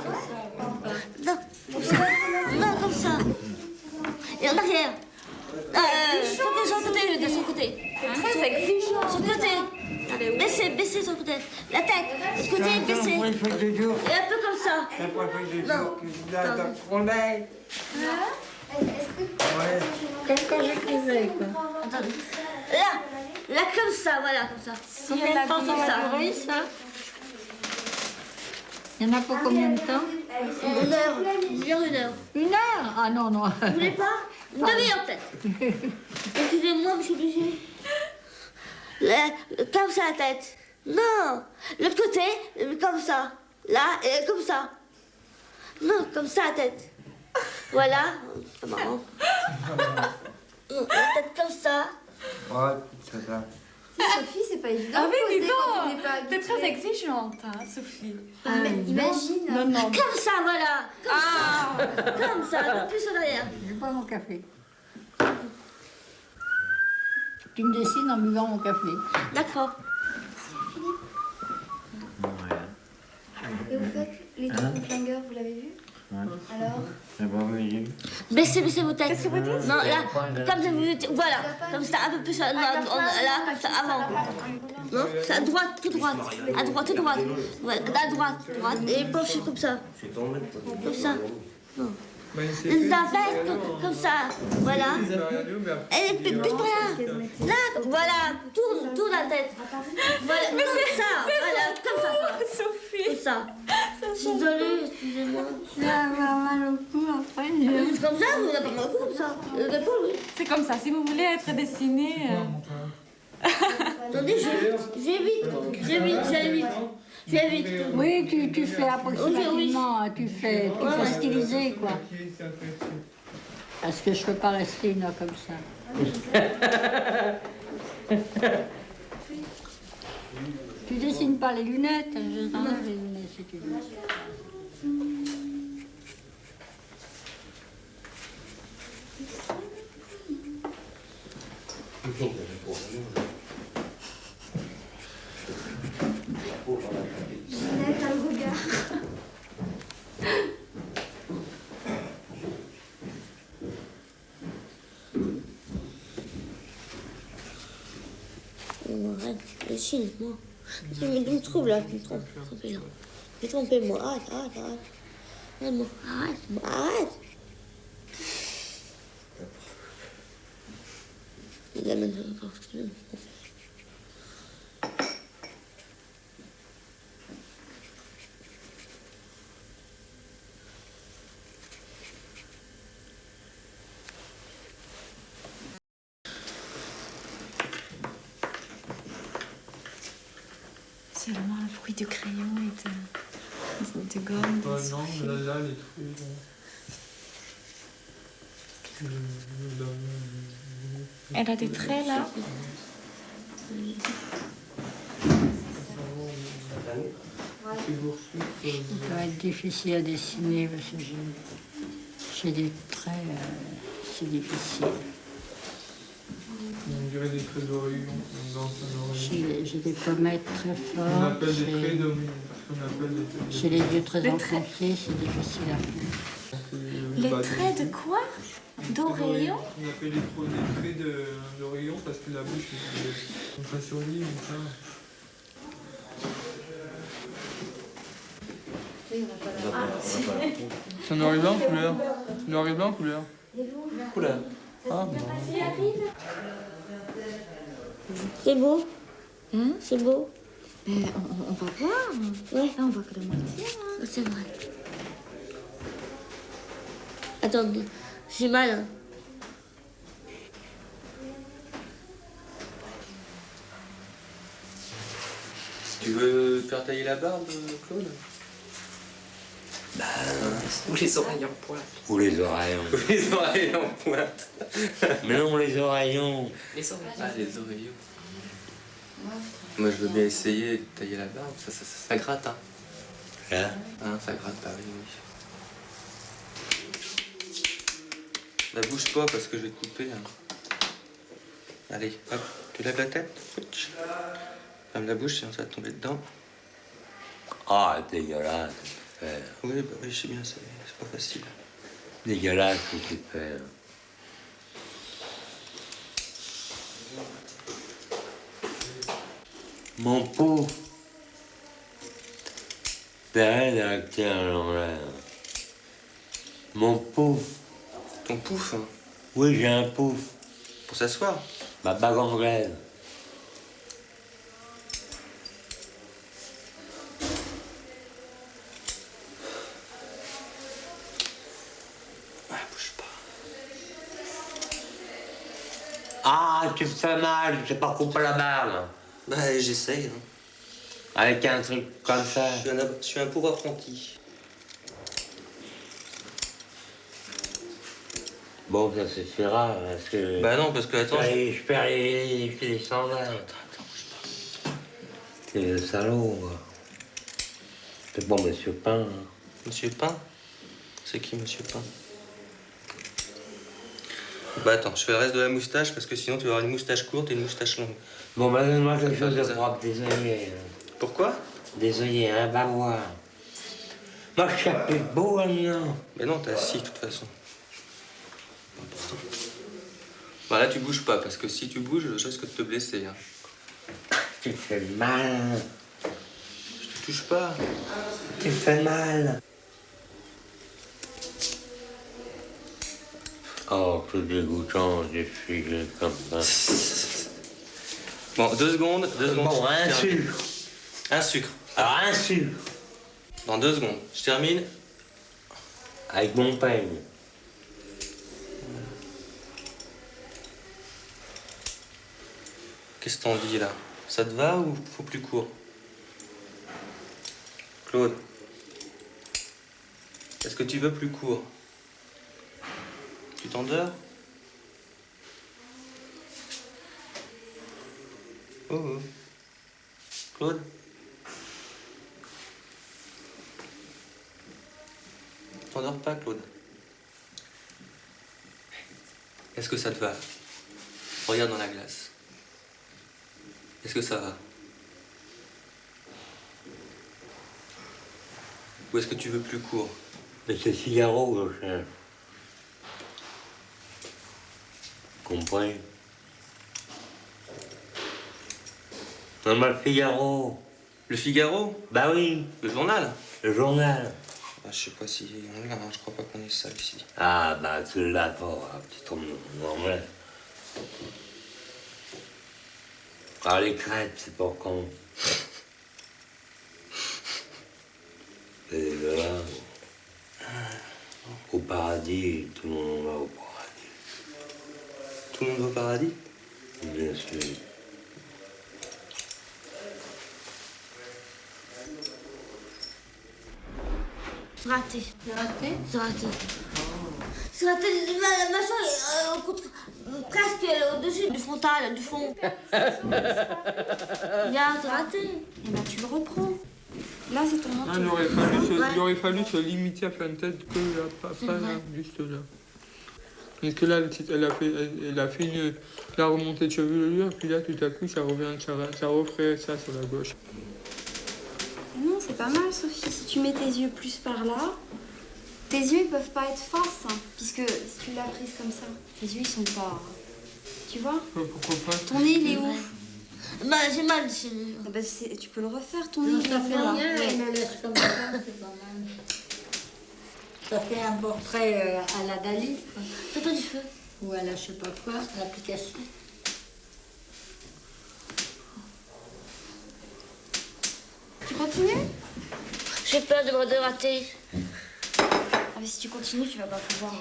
Non. Non, comme ça. Et en arrière. Sur le côté, de son côté. C'est très exigeant. Sur le côté. Baissez sur le côté. La tête. De côté, baissez. Et un peu comme ça. Non. Comme quand j'écrivais, quoi. Attendez. Là, comme ça, voilà, comme ça. Combien de temps ça va durer, ça? Il y en a pour combien de temps? 1 heure. 1 heure. 1 heure? Ah non, non. Vous voulez pas? Une demi-heure peut-être. Excusez-moi, mais je suis obligée. Comme ça, la tête. Non. L'autre côté, comme ça. Là, et comme ça. Non, comme ça, la tête. Voilà. C'est marrant. La tête comme ça. Ouais, c'est ça. Sophie, c'est pas évident. Ah oui, dis donc, t'es très exigeante, hein, Sophie. Imagine. Non. Comme ça, voilà. Comme ça, un peu plus en arrière. Je bois mon café. Tu me dessines en buvant mon café. D'accord. Et vous faites les trucs de flingueur, vous l'avez vu? Alors? Baissez vos têtes. Qu'est-ce que vous dites? Non, là, comme ça, voilà, comme ça, un peu plus, là, comme ça, avant. Non, c'est à droite, tout droite, à droite, tout droite. Voilà, à droite, et penchez comme ça. Comme ça. Non. La tête, comme ça, voilà. Et plus par là. Là, voilà, tourne la tête. Voilà, comme ça, voilà, comme ça. Sophie. Comme ça. Je suis désolée, excusez-moi. Ça va mal au cou après. C'est comme ça, vous n'avez pas mal au cou, comme ça. C'est comme ça, si vous voulez être dessinée. Attendez, je vais vite. Oui, tu fais approximativement, hein, tu fais styliser, quoi. Parce que je peux pas rester une heure comme ça. Tu dessines pas les lunettes, je t'enlève les lunettes si tu veux. Ginette a le regard. Arrête, dessine-moi. Tu me trompes là, tu me trompes. Trompez-moi, arrête. Arrête. Seulement le bruit du crayon et de gomme. Non, mais là, les trucs. Elle a des traits là. Ça va être difficile à dessiner parce que j'ai des traits, c'est difficile. On dirait des traits d'oreillon. J'ai des pommettes très fortes. On appelle des traits d'oreillon. J'ai les yeux très enfoncés, c'est difficile à faire. Les traits de quoi? D'oreillon? On appelle des traits d'oreillon parce que la bouche est pas sur lui, comme ça. C'est un noir et blanc couleur. Noir et blanc couleur. Couleur. Ah bon. C'est beau. C'est beau. On va voir. Ouais. On voit que la moitié. Hein. C'est vrai. Attendez, j'ai mal. Hein. Tu veux faire tailler la barbe, Claude? Bah, ou les oreilles en pointe. Ou les oreillons. Ou les oreilles en pointe. Mais non, les oreillons. Les oreillons. Ah, les oreillons. Moi, je veux bien essayer de tailler la barbe. Ça gratte, hein. Là Hein, ça gratte, bah oui, oui. La bouge pas parce que je vais te couper. Hein. Allez, hop, tu lèves la tête. Ferme la bouche, sinon ça va tomber dedans. Ah, dégueulasse. Oui, bah oui, je sais bien, c'est pas facile. Dégueulasse, ce que tu fais. Mon pauvre. Père directeur à l'envers. Mon pouf. Ton pouf, hein? Oui, j'ai un pouf. Pour s'asseoir? Ma bague anglaise. Ah, bouge pas. Ah, tu me fais mal, je sais pas couper la barbe. Bah, j'essaye. Hein. Avec un truc comme ça. Je suis un pauvre apprenti. Bon, ça suffira, parce que... Bah non, parce que, attends... Je perds les sandales. Attends, bouge pas. C'est le salaud, moi. C'est bon, Monsieur Pain. Hein. Monsieur Pain? C'est qui, Monsieur Pain? Bah attends, je fais le reste de la moustache, parce que sinon tu vas avoir une moustache courte et une moustache longue. Bon, bah donne-moi quelque chose de propre, désolé. Pourquoi? Désolé, hein, va voir. Moi, je suis un peu beau, maintenant. Mais non, t'es assis, de toute façon. Bah là, tu bouges pas, parce que si tu bouges, je risque de te blesser. Hein. Tu me fais mal. Je te touche pas. Tu me fais mal. Oh, c'est dégoûtant, des filles comme ça. Bon, 2 secondes. Bon, un sucre. Un sucre. Alors, un sucre. Dans 2 secondes. Je termine. Avec mon peigne. Qu'est-ce que t'en dis là? Ça te va ou faut plus court? Claude, est-ce que tu veux plus court? Tu t'endors? Oh, oh. Claude? T'endors pas, Claude? Est-ce que ça te va? Regarde dans la glace. Est-ce que ça va? Ou est-ce que tu veux plus court? Mais c'est Figaro que je cherche. Compris? Non, mais le Figaro. Le Figaro? Bah oui. Le journal? Le journal. Ah, je sais pas si on l'a, hein. Je crois pas qu'on ait ça ici. Ah, bah tu l'as pas, un petit homme normal. Ah, les crêpes, c'est pas con. Et là, au paradis, tout le monde va au paradis. Tout le monde va au paradis? Bien sûr. Raté. C'est raté? C'est raté. C'est raté. La mâchoire est presque au-dessus du frontal, du fond. Regarde, c'est raté. Et ben tu le reprends. Là c'est ton manteau. Ah, il aurait fallu se limiter à faire une tête que là, pas là, juste là. Parce que là, elle a fait la remontée de chevelure, puis là, tout à coup, ça referait ça sur la gauche. Non, c'est pas mal, Sophie. Si tu mets tes yeux plus par là, tes yeux ils peuvent pas être face, hein, puisque si tu l'as prise comme ça, tes yeux ils sont pas. Tu vois? Pourquoi pas? Ton nez il est où? Bah, j'ai mal. Ah bah, tu peux le refaire, ton nez il est où là? Elle le laisse comme ça, c'est pas mal. Ça fait un portrait à la Dali. Fais-toi du feu. Ou à la je sais pas quoi, l'application. Tu continues? J'ai peur de rater. Ah mais si tu continues, tu vas pas pouvoir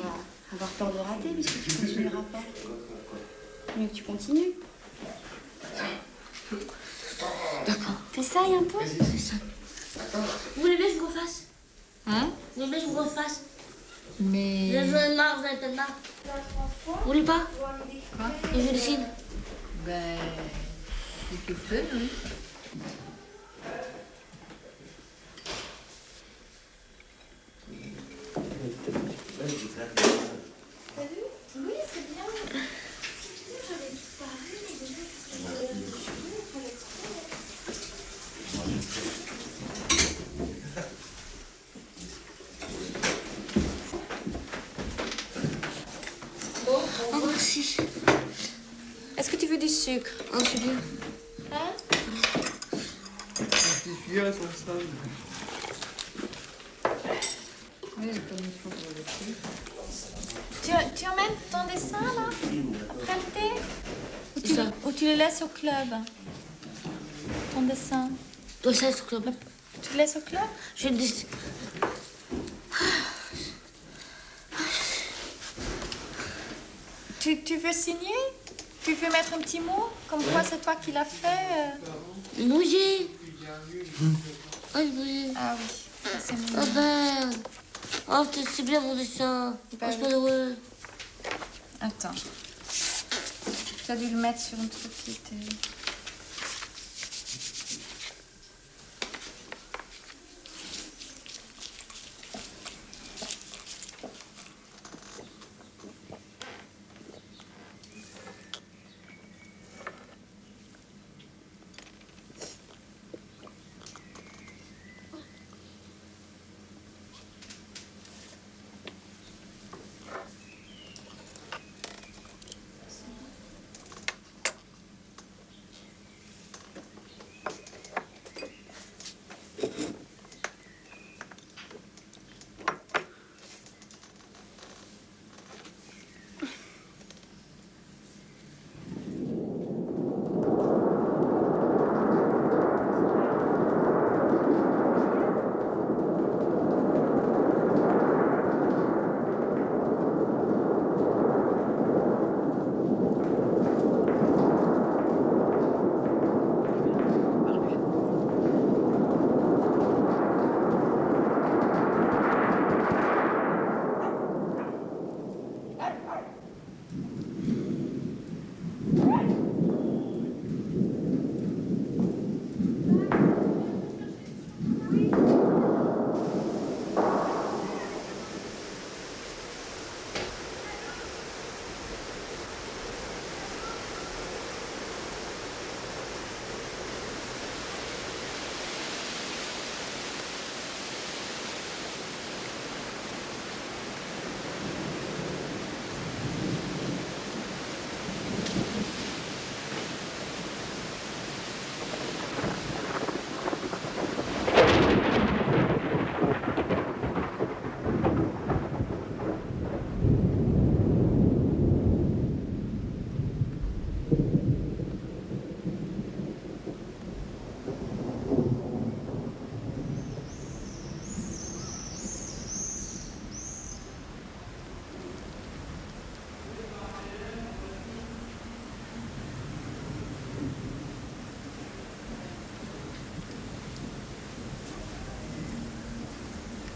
avoir peur de rater puisque tu continueras pas. Mieux que tu continues. D'accord. T'essayes un peu? Vous voulez bien que je vous refasse? Hein? Vous voulez que je vous refasse? Mais... Vous avez marre, vous avez peut-être marre. Vous voulez pas? Quoi? Et je dessine. Ben... Si tu peux, oui. Oui, c'est bien. Oh, merci. Est-ce que tu veux du sucre? Oh, c'est bien. Hein? Les filles, elles sont sales. Tu emmènes ton dessin là? Après le thé? Ou tu le laisses au club? Ton dessin? Toi, ça, c'est au club. Tu le laisses au club? Je le dessine. Tu veux signer? Tu veux mettre un petit mot? Comme quoi c'est toi qui l'as fait? Mouillé. Oh, mouillé. Ah oui, ça c'est mignon. Oh, ben. Oh, c'est bien mon dessin. Bah je suis pas heureux. Attends. Tu as dû le mettre sur un truc qui était...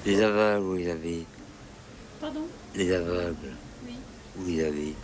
Les aveugles, vous les avez. Pardon? Les aveugles. Oui. Vous les avez.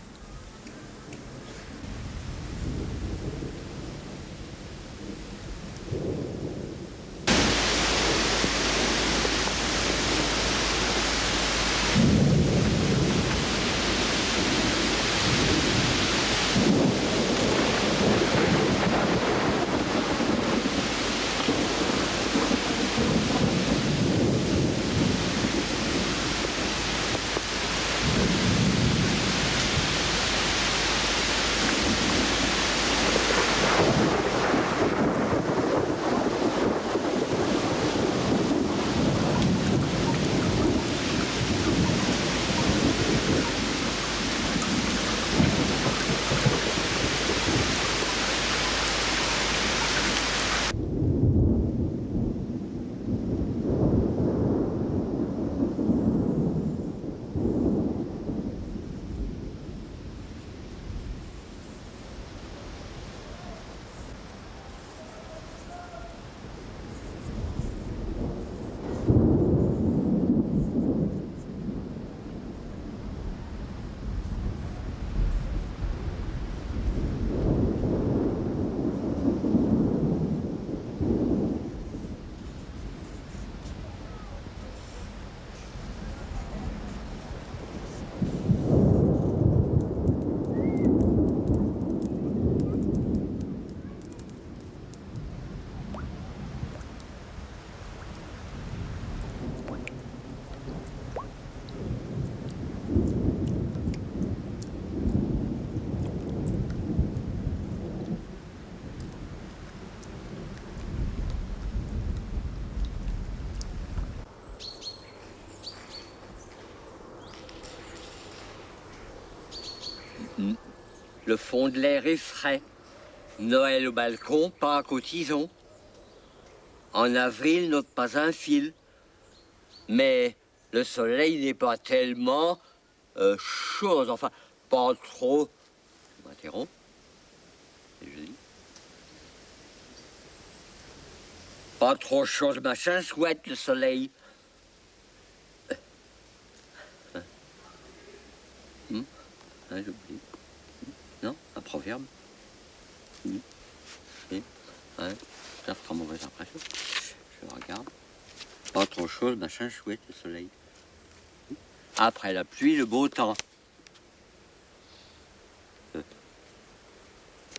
Le fond de l'air est frais. Noël au balcon, Pâques au tison. En avril, note pas un fil. Mais le soleil n'est pas tellement chaud, enfin, pas trop. Je m'interromps. Et je dis. Pas trop chaud, machin, souhaite le soleil. J'oublie. Non, un proverbe. Ça fera mauvaise impression. Je regarde. Pas trop chaud, machin, chouette, le soleil. Après la pluie, le beau temps.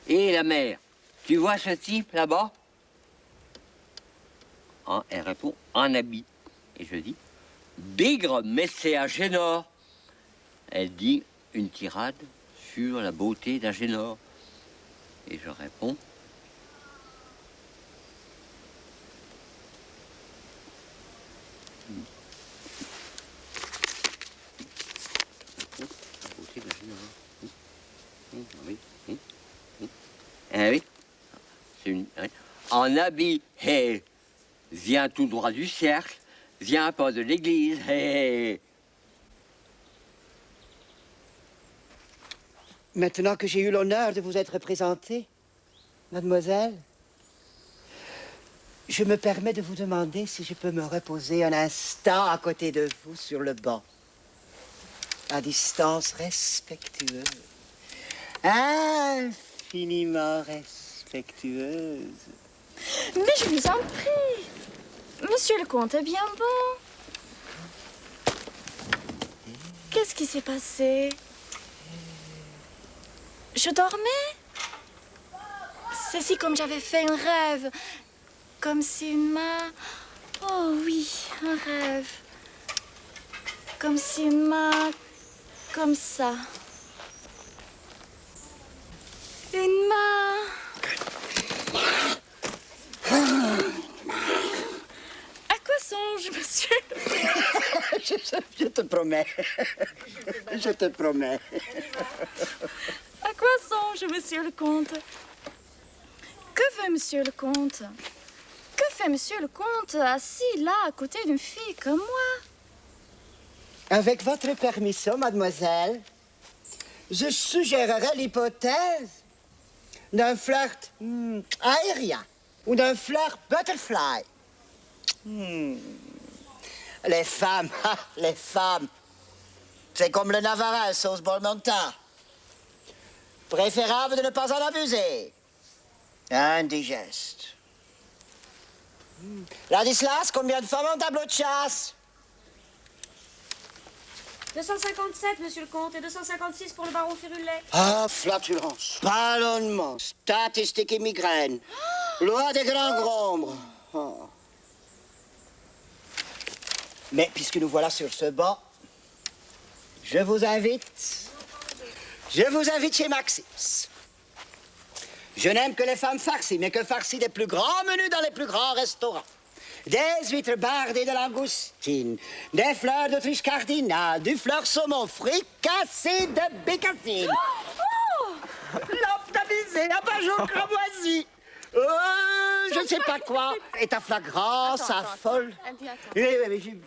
Et la mer. Tu vois ce type là-bas? Elle répond en habit. Et je dis, bigre, mais c'est Agénor. Elle dit une tirade sur la beauté d'Agénor. Et je réponds, oui. C'est une... En habit, hey, vient tout droit du cercle, vient pas de l'église, hey. Maintenant que j'ai eu l'honneur de vous être présenté, mademoiselle, je me permets de vous demander si je peux me reposer un instant à côté de vous sur le banc, à distance respectueuse, infiniment respectueuse. Mais je vous en prie. Monsieur le comte est bien bon. Qu'est-ce qui s'est passé? Je dormais? C'est si comme j'avais fait un rêve. Comme si une main... Oh oui, un rêve. Comme si une main... Comme ça. Une main... À quoi songe, monsieur? Je te promets. Je te promets. À quoi songe, monsieur le comte? Que veut monsieur le comte? Que fait monsieur le comte assis là, à côté d'une fille comme moi? Avec votre permission, mademoiselle, je suggérerais l'hypothèse d'un flirt aérien ou d'un flirt butterfly. Les femmes, c'est comme le Navarin sauce Bolmonta. Préférable de ne pas en abuser. Indigeste. Ladislas, combien de femmes ont un tableau de chasse? 257, monsieur le comte, et 256 pour le baron Férulet. Ah, flatulence, ballonnement, statistique et migraine, loi des grands nombres. Oh. Mais puisque nous voilà sur ce banc, je vous invite chez Maxims. Je n'aime que les femmes farcies, mais que farcies des plus grands menus dans les plus grands restaurants. Des huîtres bardées de langoustine, des fleurs d'Autriche cardinale, du fleur saumon fricassé de bécassine. L'optamisé, la bajon cramoisi. Je ne sais pas quoi. Et ta flagrance affole. Oui,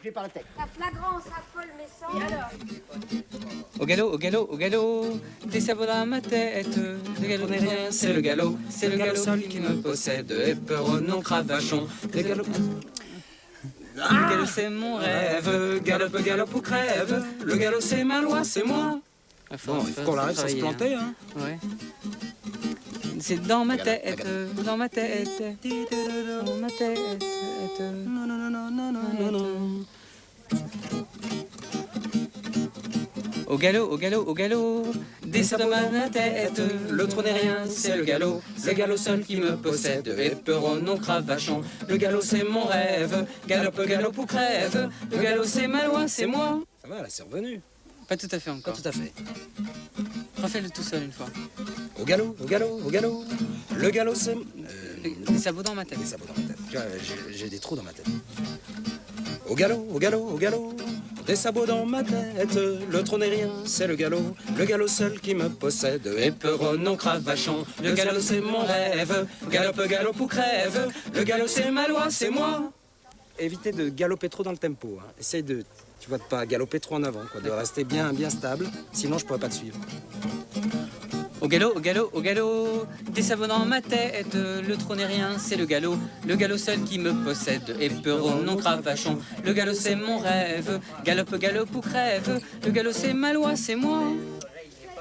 j'ai pas la tête. Ta flagrance affole, mais sans... Alors... Au galop, des sabots dans ma tête. Le galop n'est rien, c'est le galop seul qui me possède. Et peur au non cravachon. Le galop c'est mon rêve. Galope ou crève. Le galop c'est ma loi, c'est moi. Il faut qu'on l'arrête sans se planter, hein. Ouais. C'est dans ma tête, dans ma tête, dans ma tête. Non. Au galop, descend dans ma tête. L'autre n'est rien, c'est le galop seul qui me possède. Et peur non cravachon. Le galop c'est mon rêve. Galope ou crève. Le galop c'est ma loi, c'est moi. Ça va, là, c'est revenu. Pas tout à fait encore. Pas tout à fait. Refais-le tout seul une fois. Au galop. Le galop, c'est... Des sabots dans ma tête. Des sabots dans ma tête. Tu vois, j'ai des trous dans ma tête. Au galop. des sabots dans ma tête. Le trône n'est rien, c'est le galop seul qui me possède. Éperon en cravachon, le galop c'est mon rêve. Galope ou crève, le galop c'est ma loi, c'est moi. Évitez de galoper trop dans le tempo. Hein. Essaye de, tu vois, de pas galoper trop en avant, quoi, de rester bien stable. Sinon, je pourrais pas te suivre. Au galop, des sabots dans ma tête. Le trône n'est rien, c'est le galop seul qui me possède. Éperon non cravachon, le galop c'est mon rêve. Galope ou crève, le galop c'est ma loi, c'est moi.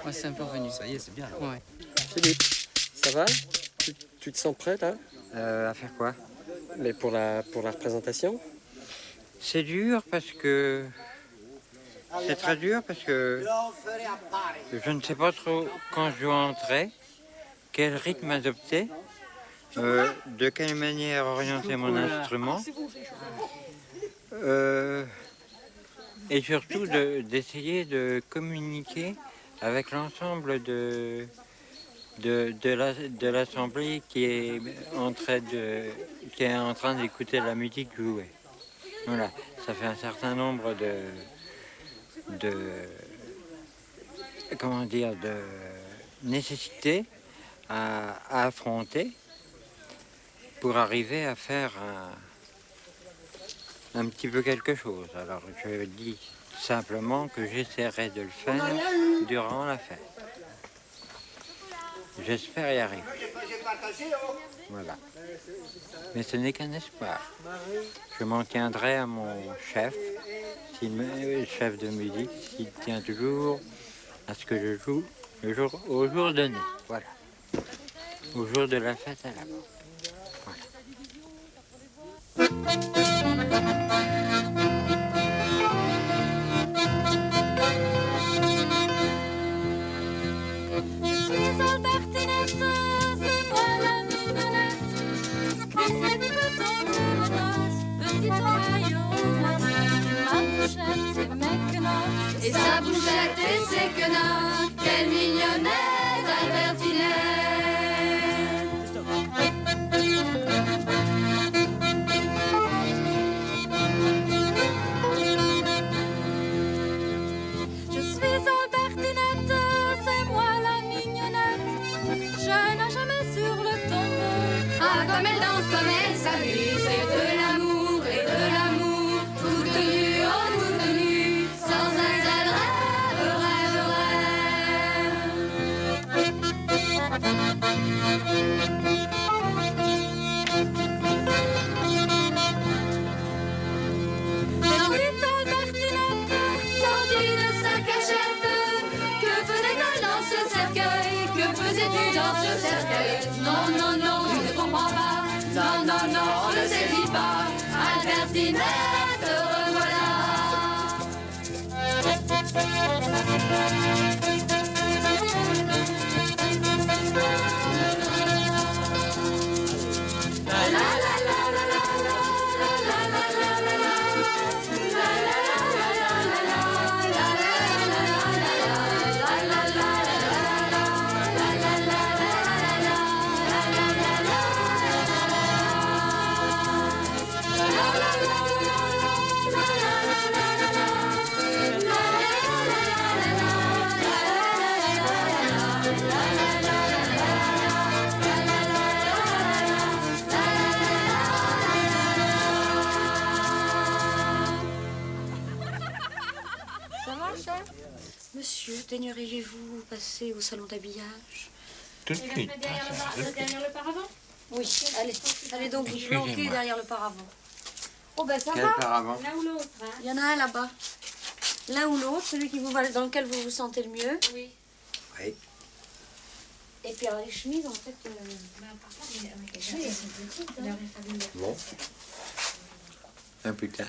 Ouais, c'est un peu revenu. Ça y est, c'est bien. Ouais. Philippe, ça va? Tu te sens prêt là? À faire quoi? Mais pour la représentation? C'est dur parce que... C'est très dur parce que je ne sais pas trop quand je dois entrer, quel rythme adopter, de quelle manière orienter mon instrument, et surtout d'essayer de communiquer avec l'ensemble de l'assemblée qui est en train d'écouter la musique jouée. Voilà, ça fait un certain nombre de nécessités à affronter pour arriver à faire un petit peu quelque chose. Alors je dis simplement que j'essaierai de le faire durant la fête. J'espère y arriver. Voilà. Mais ce n'est qu'un espoir. Je m'en tiendrai à mon chef, chef de musique, s'il tient toujours à ce que je joue au jour donné. Voilà. Au jour de la fête à la mort. Et sa bouchette et ses quenottes, quelle mignonnette Albertinette. Je suis Albertinette, c'est moi la mignonnette. Je nage jamais sur le tombeau. Ah, comme elle danse, comme elle s'amuse, et de l'amour, toute nue, oh toute nue, sans un seul sortie de sa cachette, que faisait-elle dans ce cercueil? Que faisais-tu dans ce cercueil? Non, non, non, je ne comprends pas. Non, non, non, on ne saisit pas. Albertinette, revoilà. Monsieur, daigneriez-vous passer au salon d'habillage? Tout de suite. Derrière le paravent? Oui, allez donc vous Excusez-moi. planquer derrière le paravent. Oh ben ça Quel va. paravent? L'un ou l'autre. Hein. Il y en a un là-bas. L'un ou l'autre, celui qui dans lequel vous vous sentez le mieux. Oui. Oui. Et puis alors les chemises en fait. Les chemises elles sont petites. Hein. Bon. Un plus tard.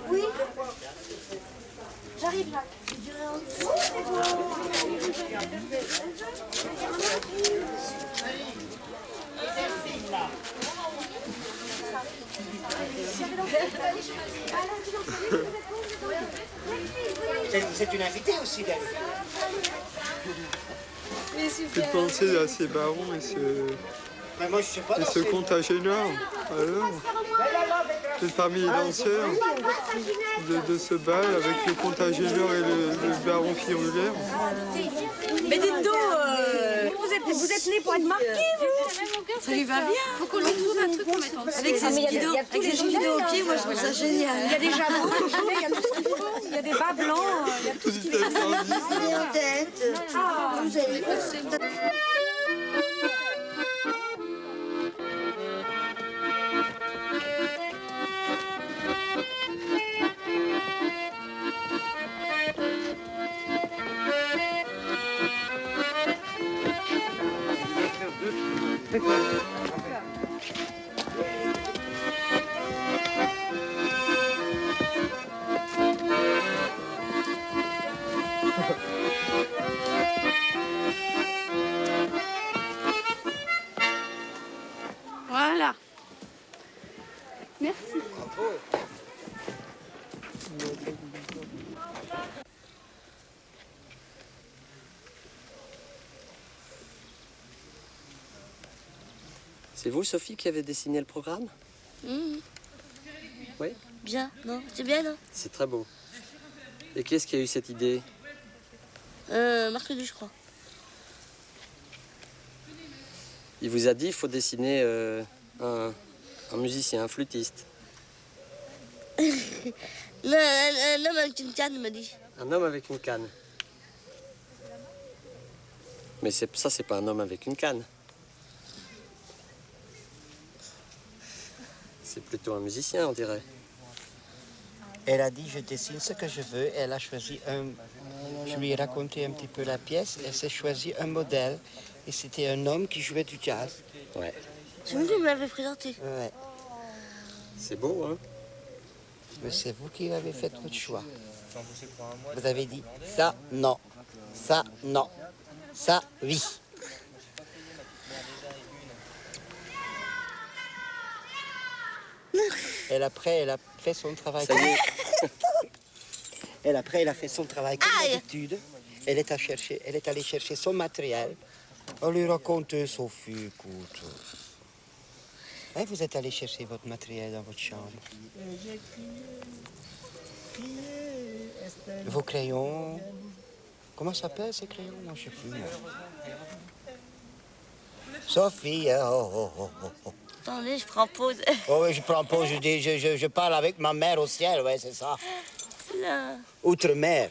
Oui. J'arrive là. Je dirais en dessous, c'est bon. C'est une invitée aussi, David. Que penser à ces barons et Mais moi, je sais pas Et ce conte Agénor, alors, c'est parmi les danseurs de ce bal avec le comte Agénor et le baron Firulaire. Mais dites donc, vous êtes nés pour être marqués, vous. Ça lui va bien. Faut qu'on lui trouve un truc qu'on mette en dessous. Avec ses speedos au pied, moi je trouve ça génial. Il y a des jabons, il y a tout ce qu'il faut. Il y a des bas blancs, il y a tout ce qu'il faut. Et en tête. Vous avez Voilà. Merci. C'est vous, Sophie, qui avez dessiné le programme? Oui. Bien, non? C'est bien, non? C'est très beau. Et qui est-ce qui a eu cette idée? Mercredi, je crois. Il vous a dit qu'il faut dessiner un musicien, un flûtiste. Non, un homme avec une canne, il m'a dit. Un homme avec une canne. Mais ça, c'est pas un homme avec une canne. C'est plutôt un musicien, on dirait. Elle a dit, je dessine ce que je veux. Elle a choisi un... Je lui ai raconté un petit peu la pièce. Elle s'est choisi un modèle. Et c'était un homme qui jouait du jazz. Ouais. C'est vous qui me l'avez présenté. Ouais. C'est beau, hein? Mais c'est vous qui avez fait votre choix. Vous avez dit, ça, non. Ça, non. Ça, oui. Et après, elle a fait son travail. Ça y est. Et après, elle a fait son travail comme d'habitude. Elle est allée chercher son matériel. On lui raconte, Sophie, écoute. Ouais, vous êtes allé chercher votre matériel dans votre chambre. Vos crayons. Comment ça s'appelle ces crayons? Non, je ne sais plus. Moi. Sophie, oh. Attendez, je prends pause. Oh oui, je prends pause, je parle avec ma mère au ciel, ouais, c'est ça. Là. Outre-mer.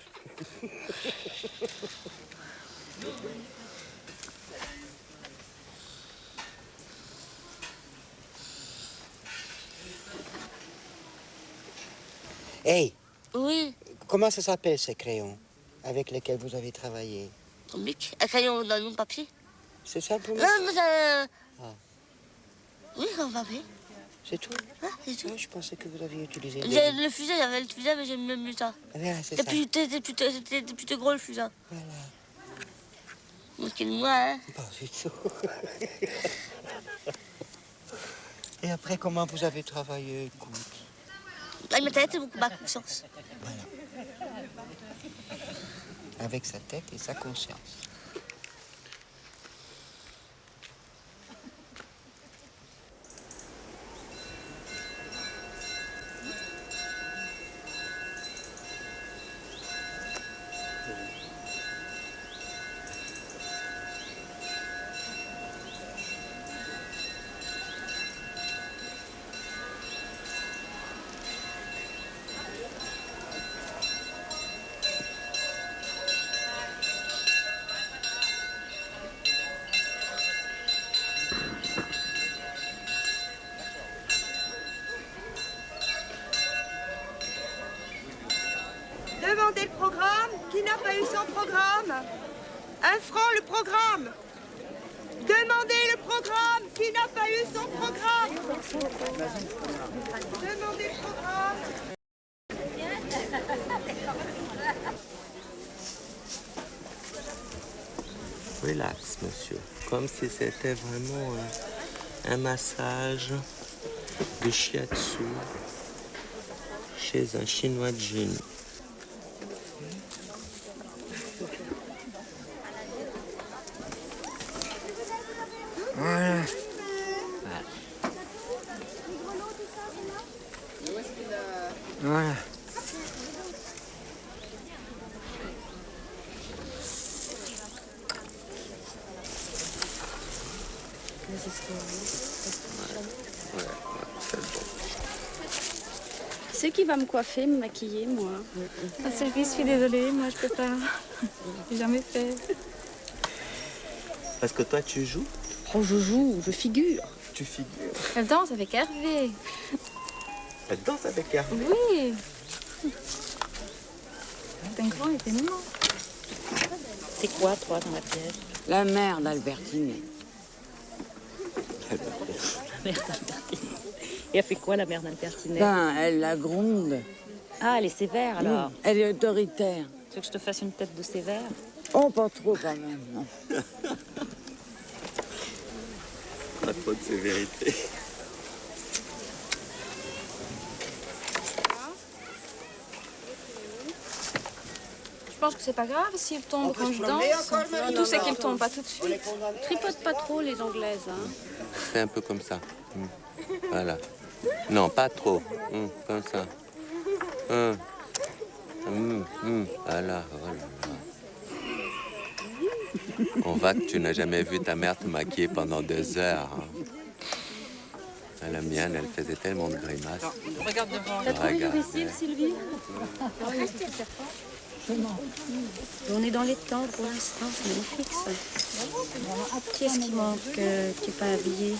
Hey. Oui. Comment ça s'appelle ces crayons avec lesquels vous avez travaillé? Un bic, un crayon dans mon papier. C'est simplement. Non, mais oui, un papier. C'est tout? Ah, c'est tout. Je pensais que vous aviez utilisé. Le fusain, j'avais le fusain, mais j'aime mieux ça. Voilà, c'est ça. C'était plutôt gros le fusain. Voilà. Moquez-moi, hein? Pas du tout. Et après, comment vous avez travaillé, écoute? Avec ma tête et beaucoup ma conscience. Voilà. Avec sa tête et sa conscience. Demandez le programme. Qui n'a pas eu son programme? 1 franc le programme. Demandez le programme. Qui n'a pas eu son programme? Demandez le programme. Relax, monsieur. Comme si c'était vraiment un massage de shiatsu chez un chinois de génie. Voilà. Qui c'est qui va me coiffer, me maquiller, moi? Ah, Sylvie, je suis désolée, moi je peux pas. J'ai jamais fait. Parce que toi, tu joues? Oh, je joue, je figure. Tu figures. Elle danse avec Hervé. Elle danse avec Hervé? Oui. C'est un grand événement. C'est quoi, toi, dans la pièce? La mère d'Albertine. La mère d'Albertine. Et elle fait quoi, la mère d'Albertine? Ben, elle la gronde. Ah, elle est sévère, alors. Elle est autoritaire. Tu veux que je te fasse une tête de sévère? Oh, pas trop, quand même, non. Pas trop de sévérité. Je pense que c'est pas grave s'il tombe quand je danse. Tout c'est qu'il tombe pas tout de suite. Tripote pas trop les Anglaises. Hein. Fais un peu comme ça. Voilà. Non, pas trop. Comme ça. Voilà, voilà. On voit que tu n'as jamais vu ta mère te maquiller pendant 2 heures. Hein. La mienne, elle faisait tellement de grimaces. Regarde devant. T'as trouvé le récif, Sylvie? On est dans les temps pour l'instant, c'est magnifique ça. Qu'est-ce qui manque qui n'est pas habillé?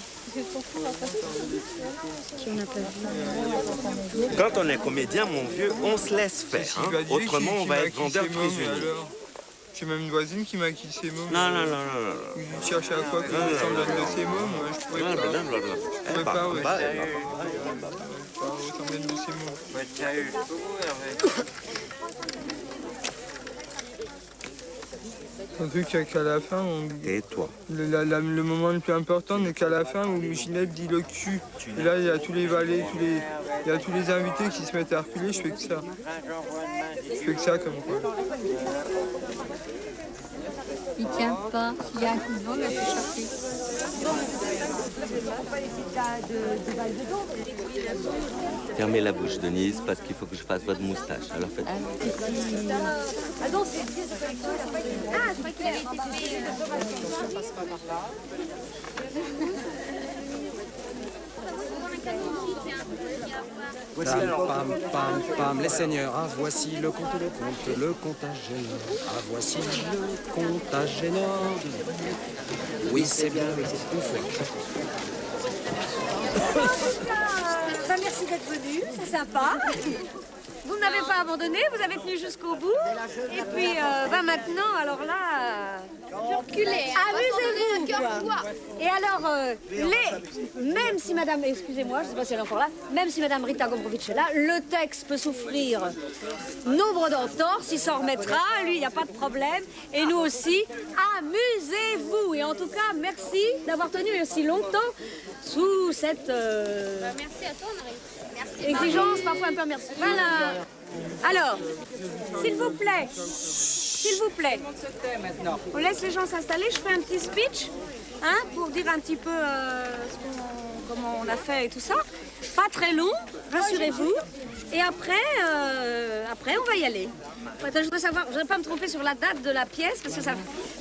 Qui on n'a pas vu? Quand on est comédien, mon vieux, on se laisse faire. Hein. Autrement, on va être vendeur prisonnier. J'ai même une voisine qui maquille ses mômes. Non. Il cherche à quoi que je ressemble à de ses mômes. Moi, je pourrais pas. Je pourrais pas, ouais. Pas ressembler à de ses mômes. Un truc qu'à la fin, Et toi? Le moment le plus important n'est qu'à la fin où Ginette dit le cul. Et là, il y a tous les valets, il y a tous les invités qui se mettent à reculer, je fais que ça. Je fais que ça comme quoi. Il tient pas. Il y a un coup de vent, il va s'échapper. Fermez la bouche, Denise, parce qu'il faut que je fasse votre moustache. Alors faites. Ah non, c'est pièce de collection, il n'a pas été. Ah, je crois qu'il avait été fait. Voici alors, pam, pam, les seigneurs, ah voici le compte, le contagénor, ah voici le contagénor. Oui, c'est bien, une fois. Ben, merci d'être venu, c'est sympa. Vous ne m'avez pas abandonné, vous avez tenu jusqu'au bout. Et puis, maintenant, alors là... Amusez-vous, quoi. Et alors, même si madame, excusez-moi, je ne sais pas si elle est encore là, même si madame Rita Gombrowicz est là, le texte peut souffrir nombre d'entorses, il s'en remettra, lui, il n'y a pas de problème. Et nous aussi, amusez-vous. Et en tout cas, merci d'avoir tenu aussi longtemps sous cette... Merci à toi, Marie. Merci. Exigence, parfois un peu merci. Voilà. Alors, s'il vous plaît, on laisse les gens s'installer. Je fais un petit speech, hein, pour dire un petit peu comment on a fait et tout ça. Pas très long, rassurez-vous. Et après, on va y aller. Attends, je voudrais pas me tromper sur la date de la pièce parce que ça,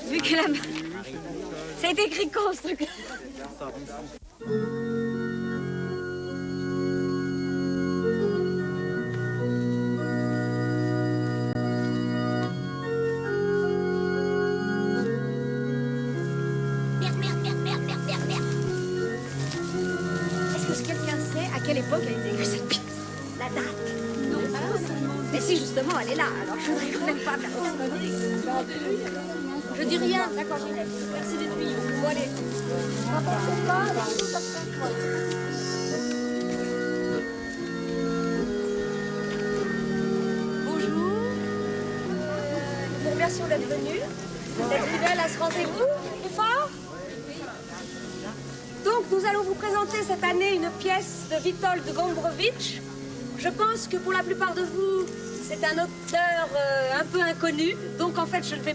vu que ça a été écrit quand ce truc. À quelle époque a été écrite cette pièce? La date? Non. Mais si, justement, elle est là. Alors je voudrais quand même pas faire autre connerie. Je dis rien. D'accord, merci d'être venu. Bon, allez. Bonjour. Nous vous remercions d'être venus. D'être fidèles à ce rendez-vous. Plus fort. Donc, nous allons vous présenter cette année une pièce de Witold Gombrowicz. Je pense que pour la plupart de vous, c'est un auteur un peu inconnu. Donc, en fait, je ne vais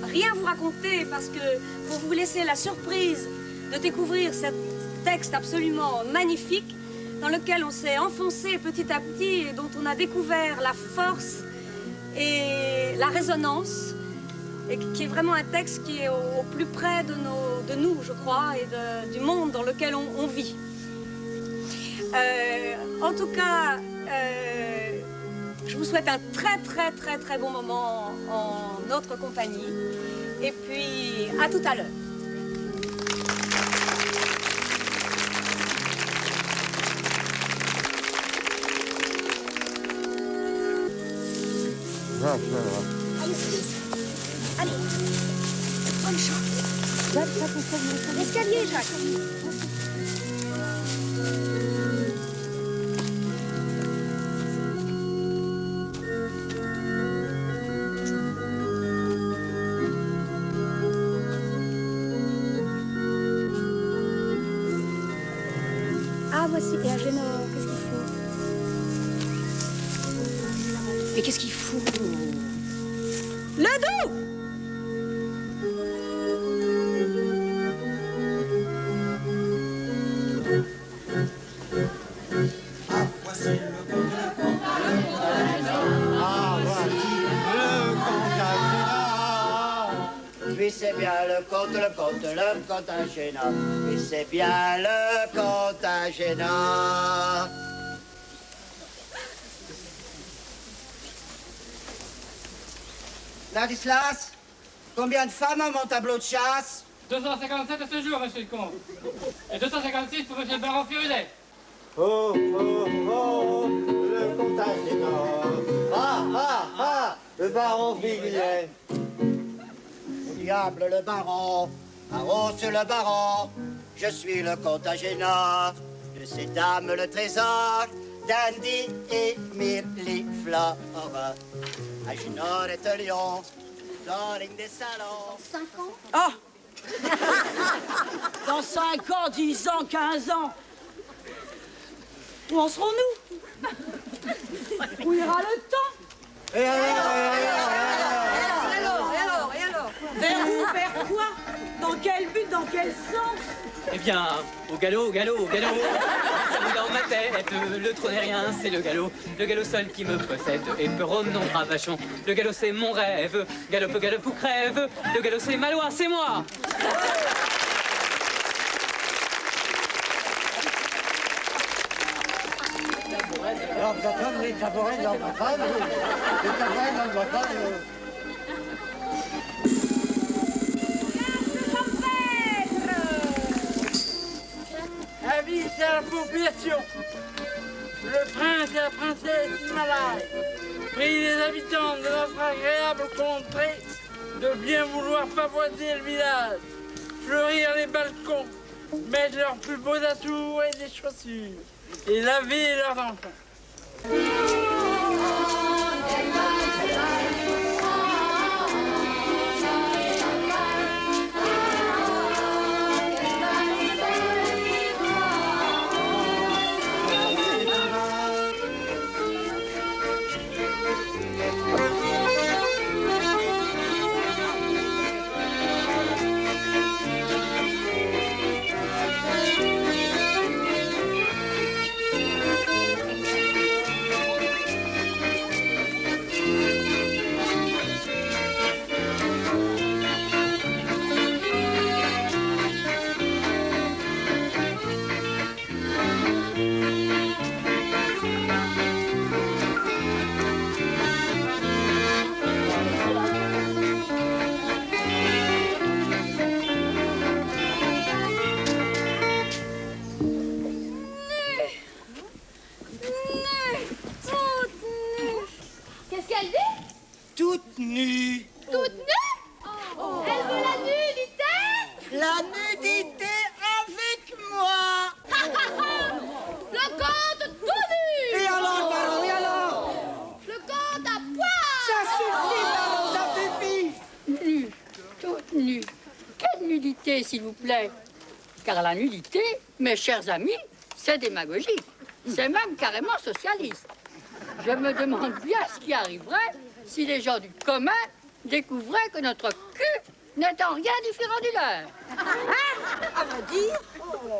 rien vous raconter parce que pour vous laisser la surprise de découvrir ce texte absolument magnifique dans lequel on s'est enfoncé petit à petit et dont on a découvert la force et la résonance et qui est vraiment un texte qui est au plus près de nos de nous, je crois, et du monde dans lequel on vit. En tout cas, je vous souhaite un très bon moment en notre compagnie. Et puis, à tout à l'heure. Allez, bonne chance. L'escalier, Jacques. Ah, voici. Et Agénor, qu'est-ce qu'il faut? Mais qu'est-ce qu'il fout? Le dos! Puis c'est bien le conte à Géna. Puis c'est bien le conte à Géna. Ladislas, combien de femmes a mon tableau de chasse? 257 à ce jour, monsieur le comte. Et 256 pour monsieur le baron Furilet. Oh, oh, oh, le conte à Géna. Ah, le baron Furilet. Au diable le baron, arrose le baron. Je suis le comte à Géna. De ces dames le trésor, Dandy et Milliflore. Agénor est un lion, darling des salons. 5 ans? Oh! Dans 5 ans, 10 ans, 15 ans. Où en serons-nous? Où ira le temps? Et alors? Vers où? Vers quoi? Dans quel but? Dans quel sens? Eh bien, au galop, ça roule dans ma tête, le trône est rien, c'est le galop seul qui me possède, et peron non ravachon, le galop c'est mon rêve, galope ou crève, le galop c'est ma loi, c'est moi. Alors, ta femme, les tabourets dans ma femme, les tabourets dans ma femme. Avis à la population. Le prince et la princesse Himalaya prient les habitants de notre agréable contrée de bien vouloir pavoiser le village, fleurir les balcons, mettre leurs plus beaux atours et des chaussures, et laver leurs enfants. Toute nue. Toute nue? Oh. Elle veut la nudité? La nudité avec moi. Le conte tout nu. Et alors, baron, et alors? Le conte à poil. Ça suffit, baron, ça suffit. Nue, toute nue. Quelle nudité, s'il vous plaît? Car la nudité, mes chers amis, c'est démagogie. C'est même carrément socialiste. Je me demande bien ce qui arriverait si les gens du commun découvraient que notre cul n'est en rien différent du leur. À vrai dire,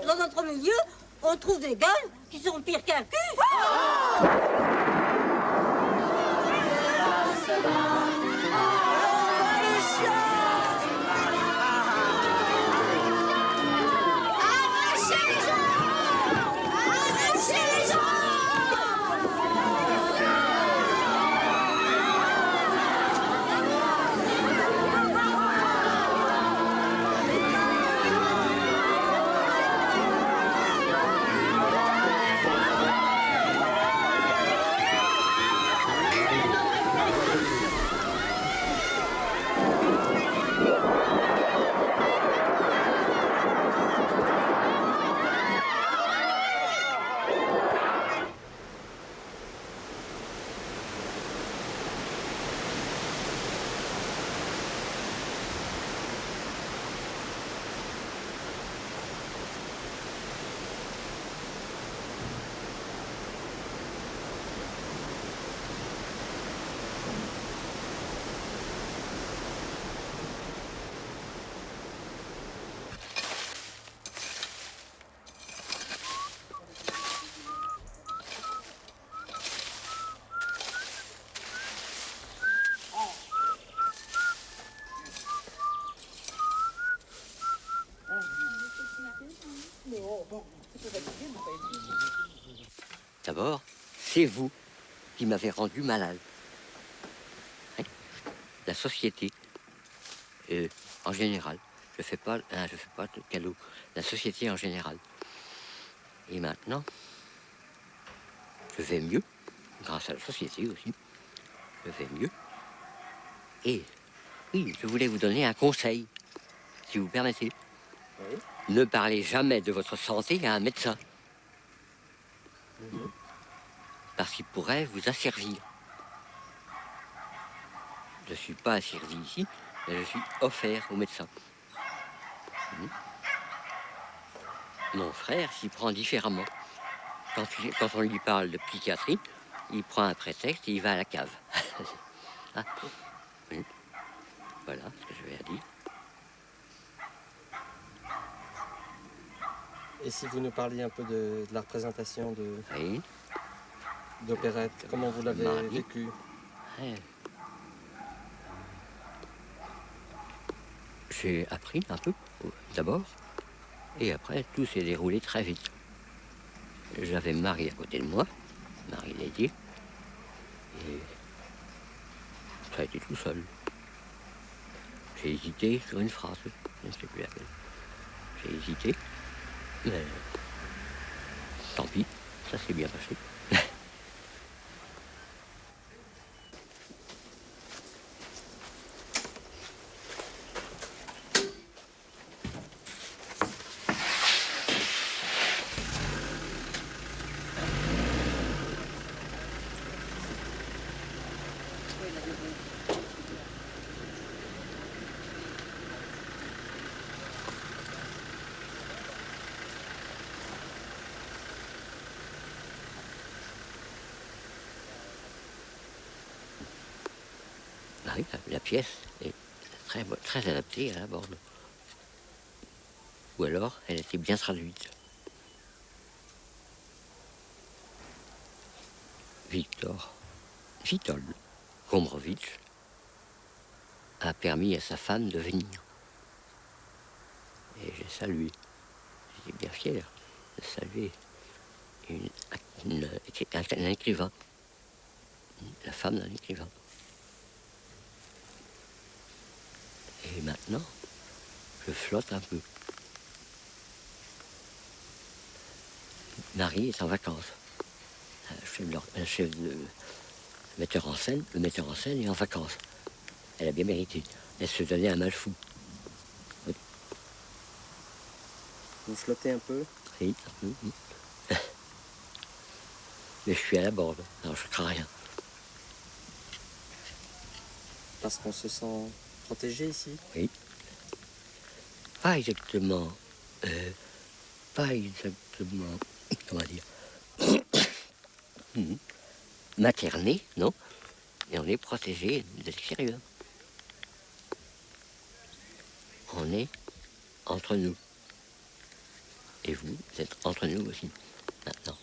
dans notre milieu, on trouve des gueules qui sont pires qu'un cul. D'abord, c'est vous qui m'avez rendu malade. Hein? La société, en général. Je fais pas de cadeau. La société en général. Et maintenant, je vais mieux, grâce à la société aussi. Je vais mieux. Et oui, je voulais vous donner un conseil, si vous permettez. Oui. Ne parlez jamais de votre santé à un médecin. Parce qu'il pourrait vous asservir. Je ne suis pas asservi ici, mais je suis offert au médecin. Mon frère s'y prend différemment. Quand on lui parle de psychiatrie, il prend un prétexte et il va à la cave. Ah. Oui. Voilà ce que je vais dire. Et si vous nous parliez un peu de la représentation oui. d'opérette, comment vous l'avez vécu? Ouais. J'ai appris un peu, d'abord, et après, tout s'est déroulé très vite. J'avais Marie à côté de moi, Marie Lédier, et ça a été tout seul. J'ai hésité sur une phrase, je ne sais plus laquelle. J'ai hésité, mais tant pis, ça s'est bien passé. Oui, la pièce est très adaptée à la Borne. Ou alors, elle était bien traduite. Witold Gombrowicz a permis à sa femme de venir. Et j'ai salué. J'étais bien fier de saluer un écrivain, la femme d'un écrivain. Et maintenant, je flotte un peu. Marie est en vacances. Le metteur en scène est en vacances. Elle a bien mérité. Elle se donnait un mal fou. Oui. Vous flottez un peu? Oui, un peu. Oui. Mais je suis à la Borne, alors je crains rien. Parce qu'on se sent protégé ici? Oui. Pas exactement. Comment dire? Materné, non? Et on est protégé de l'extérieur. On est entre nous. Et vous êtes entre nous aussi, maintenant.